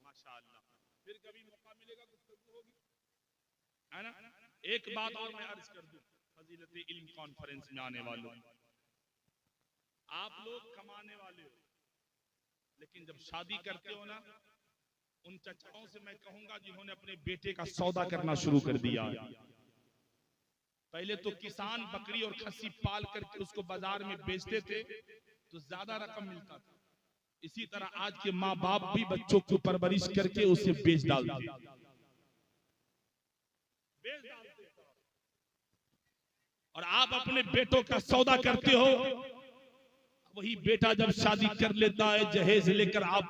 माशाअल्लाह। फिर कभी मौका मिलेगा गुफ्तगू होगी, है ना। एक बात और मैं अर्ज कर दूं फजीलत इल्म कॉन्फ्रेंस में आने वालों, आप लोग कमाने वाले हो, लेकिन जब शादी करते हो ना, उन चचाओं से मैं कहूंगा जिन्होंने अपने बेटे का सौदा करना शुरू कर दिया। पहले तो किसान बकरी और खस्सी पाल करके उसको बाजार में बेचते थे तो ज्यादा रकम मिलता था। इसी तरह आज के माँ बाप भी बच्चों को परवरिश करके उसे बेच डालते। और आप अपने बेटों का सौदा करते हो, वही बेटा जब शादी कर लेता है, जहेज लेकर आप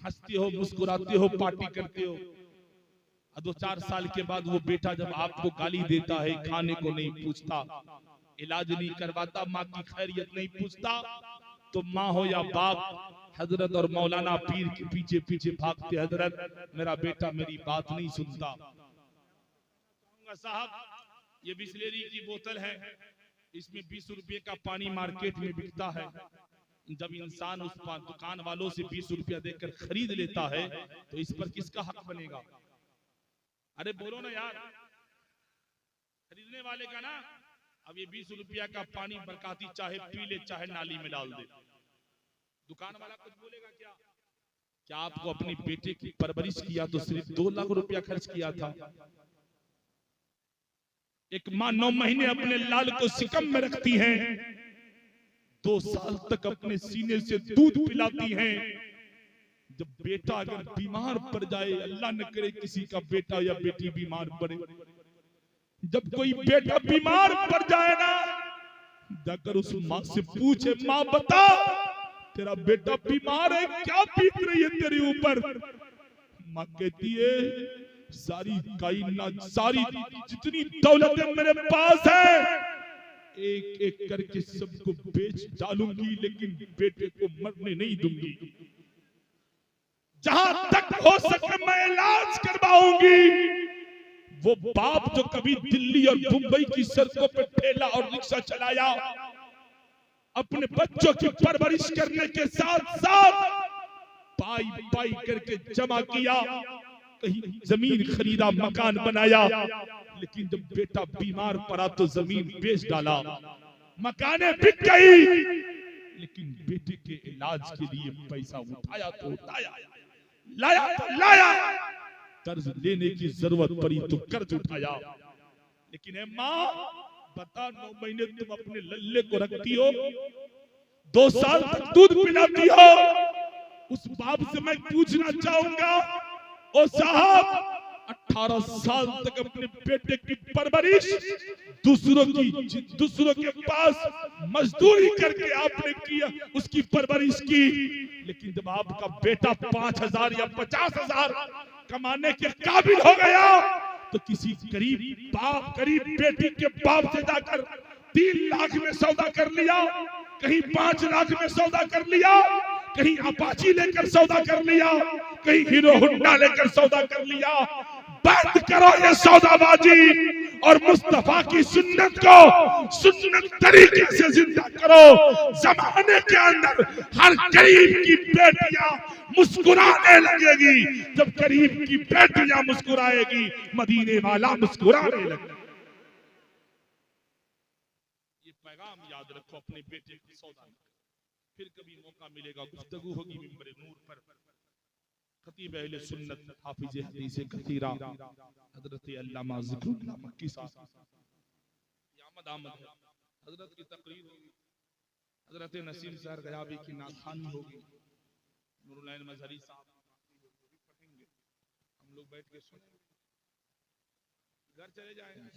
हंसते हो, मुस्कुराते हो, पार्टी करते हो। 2-4 साल के बाद वो बेटा जब आपको गाली देता है, खाने को नहीं पूछता, इलाज नहीं करवाता, माँ की खैरियत नहीं पूछता, तो माँ हो या बाप हजरत और मौलाना पीर के पीछे पीछे भागते, हजरत मेरा बेटा मेरी बात नहीं सुनता। साहब ये बिस्लेरी की बोतल है, इसमें 20 रुपए का पानी मार्केट में बिकता है। जब इंसान उस दुकान वालों से 20 रुपया देकर खरीद लेता है तो इस पर किसका हक बनेगा? अरे बोलो ना यार, खरीदने वाले का ना। अब ये 20 रुपया का पानी बरकाती चाहे पी ले चाहे नाली में डाल दे, दुकान वाला कुछ बोलेगा क्या? क्या आपको अपने बेटे की परवरिश किया तो सिर्फ 2 लाख रुपया खर्च किया था। एक माँ 9 महीने अपने लाल को सिकम में रखती है, 2 साल तक अपने सीने से दूध पिलाती हैं। जब बेटा अगर बीमार पड़ जाए, अल्लाह न करे किसी का बेटा या बेटी बीमार पड़े, जब कोई बेटा बीमार पड़ जाए ना, जाकर उस माँ से पूछे, माँ बता तेरा बेटा बीमार है, क्या बीत रही है तेरे ऊपर? माँ कहती है सारी कायनात, सारी जितनी दौलतें मेरे पास है, एक एक करके सबको बेच डालूंगी, लेकिन बेटे को मरने नहीं दूंगी। जहां तक हो सके मैं इलाज करवाऊंगी। वो बाप जो कभी दिल्ली और मुंबई की सड़कों पर ठेला और रिक्शा चलाया, अपने बच्चों की परवरिश करने के साथ साथ पाई पाई करके जमा किया, कहीं जमीन खरीदा, मकान बनाया, लेकिन जब बेटा बीमार पड़ा तो जमीन बेच डाला, मकाने बिक गई, लेकिन बेटे के इलाज के लिए पैसा उठाया तो उठाया, लाया तो लाया, कर्ज लेने की जरूरत पड़ी तो कर्ज उठाया। लेकिन ए माँ बता, 9 महीने तुम अपने लल्ले को रखती हो, 2 साल तक दूध पिलाती हो, उस बाप से मैं पूछना चाहूंगा, ओ साहब 18 साल तक अपने बेटे की परवरिश दूसरों के पास मजदूरी करके आपने किया, उसकी परवरिश की, लेकिन जब आपका बेटा 5,000 या 50,000 कमाने के काबिल हो गया तो किसी गरीब बेटी के बाप से जाकर 3 लाख में सौदा कर लिया, कहीं 5 लाख में सौदा कर लिया, कहीं अपाची लेकर सौदा कर लिया, कहीं हीरो होंडा लेकर सौदा कर लिया। बंद करो ये सौदाबाजी और मुस्तफा की सुन्नत को सुन्नत तरीके से जिंदा करो। जमाने के अंदर हर गरीब की बेटियां मुस्कुराने लगेगी, जब गरीब की बेटियां मुस्कुराएगी मदीने वाला मुस्कुराने लगेगा। ये पैगाम याद रखो अपने बेटे की सौदा। फिर कभी मौका मिलेगा, गुफ्तगू होगी मिंबर नूर पर। खतीब अहले सुन्नत हाफिज हदीस कसीरा हजरत अल्लामा ज़िक्रुल्लाह मक्की साहब आमद हजरत की तकरीर होगी, हजरत नसीम सर गयाबी की नाखानी होगी, नूरुल मजहरी साहब पढ़ेंगे, हम लोग बैठ के सुनेंगे, घर चले जाएंगे,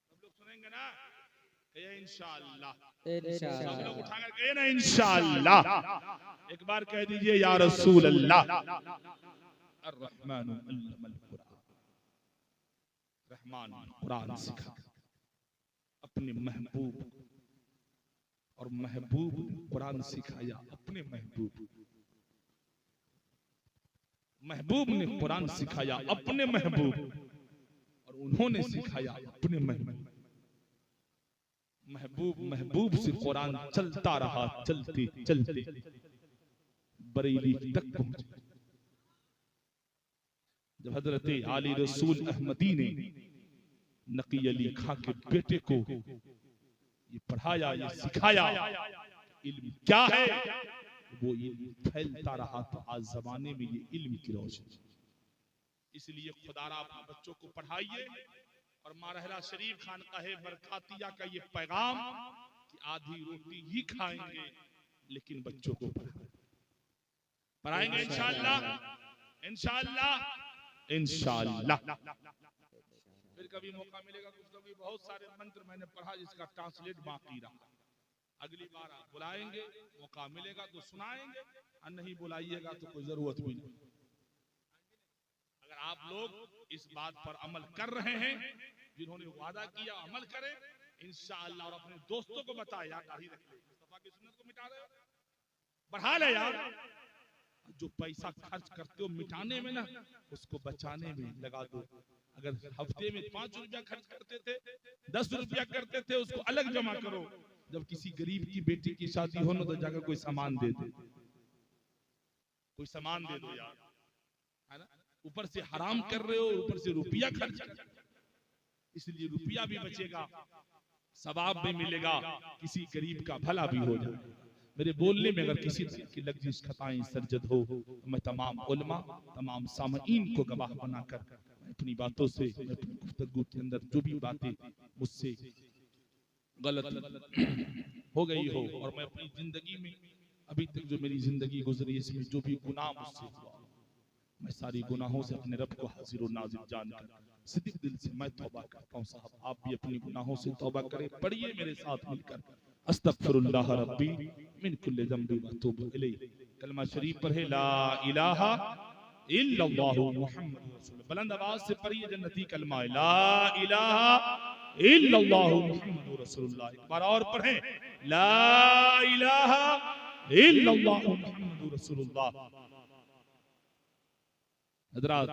सब लोग सुनेंगे ना, इंशाअल्लाह। सब लोग उठाकर कहे ना इंशाअल्लाह। एक बार कह दीजिए या रसूल अल्लाह। अर्रहमान अल्लमल कुरान, रहमान कुरान सिखा अपने महबूब, और महबूब ने कुरान सिखाया अपने महबूब ने कुरान सिखाया अपने महबूब। उन्होंने सिखाया अपने महबूब से कुरान चलता रहा, चलते चलते बरेली तक पहुंचे। जब हजरत आली रसूल अहमदी ने नकी अली खां के बेटे को ये पढ़ाया, ये सिखाया इल्म क्या है, वो इल्म फैलता रहा तो आज जमाने में ये इल्म की रोशनी। इसलिए खुदारा अपने बच्चों को पढ़ाइए। और मारहला शरीफ खानकाहे बरकातिया का ये पैगाम कि आधी रोटी ही खाएंगे लेकिन बच्चों को पढ़ाएंगे इंशाअल्लाह, इंशाअल्लाह, इंशाअल्लाह। फिर कभी मौका मिलेगा तो बहुत सारे मंत्र मैंने पढ़ा जिसका ट्रांसलेट बाकी रहा, अगली बार आप बुलाएंगे, मौका मिलेगा तो सुनाएंगे, और नहीं बुलाइएगा तो कोई जरूरत भी नहीं। अगर आप लोग इस बात पर अमल कर रहे हैं, जिन्होंने वादा किया अमल करें इंशाअल्लाह, और अपने दोस्तों को बताए यार दाढ़ी रख ले, मुस्तफा की सुन्नत को मिटा रहे हो, बढ़ा ले यार। जो पैसा खर्च करते हो मिटाने में ना, उसको बचाने में लगा दो। अगर हफ्ते में 5 रुपया खर्च करते थे, 10 रुपया करते थे, उसको अलग जमा करो। जब किसी गरीब की बेटी की शादी हो ना तो जाकर कोई सामान दे दे, कोई सामान दे दो यार, है ना। ऊपर से हराम कर रहे हो, ऊपर से रुपया खर्च कर, इसलिए रुपया भी बचेगा, सवाब भी मिलेगा, किसी गरीब का भला भी हो जाए। मेरे बोलने में अगर किसी तरह की लफ्ज़ खताएं सरजद हो तो मैं तमाम उलमा, तमाम सामईन को गवाह बनाकर अपनी बातों से, अपनी गुफ्तगू के अंदर जो भी बातें मुझसे गलत हो गई हो, और मैं अपनी जिंदगी में अभी तक जो मेरी जिंदगी गुजरी इसमें जो भी गुनाह मुझसे हुआ, मैं सारी गुनाहों से अपने रब को हाजिर और नाज़िर जानकर सिद्दीक दिल से मैं तौबा करता हूँ। साहब आप भी अपनी गुनाहों से तौबा करें, पढ़िए मेरे साथ मिलकर, अस्तगफिरुल्लाह रब्बी मिन कुल्लि ज़ंबि व अतूबु इलैहि। कलमा शरीफ पढ़े, ला इलाहा इल्लल्लाहु मुहम्मदुर रसूलुल्लाह। बुलंद आवाज से पढ़िए जन्नती कलमा, ला इलाहा इल्लल्लाहु मुहम्मदुर रसूलुल्लाह। एक बार और पढ़ें, ला इलाहा इल्लल्लाहु मुहम्मदुर रसूलुल्लाह। हजरत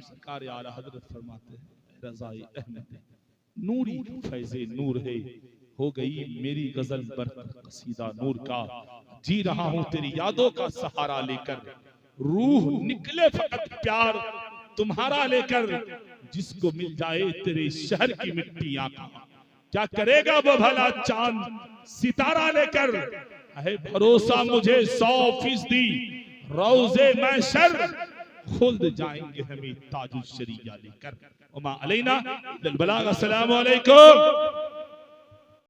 सरकार आला हजरत फरमाते हैं, रज़ाए अहमद नूरी फैज़े नूर है, हो गई मेरी गजल बरतर कसीदा नूर का, जी रहा हूं तेरी यादों का सहारा लेकर, रूह निकले फकत प्यार तुम्हारा लेकर, जिसको मिल जाए तेरे शहर की मिट्टी आका, क्या करेगा वो भला चांद सितारा लेकर, है भरोसा मुझे 100% रोज़े महशर, खुल्द जाएंगे हमें ताजुश शरिया लेकर। उमा अलैना इल्लल बलाग। अस्सलामु अलैकुम।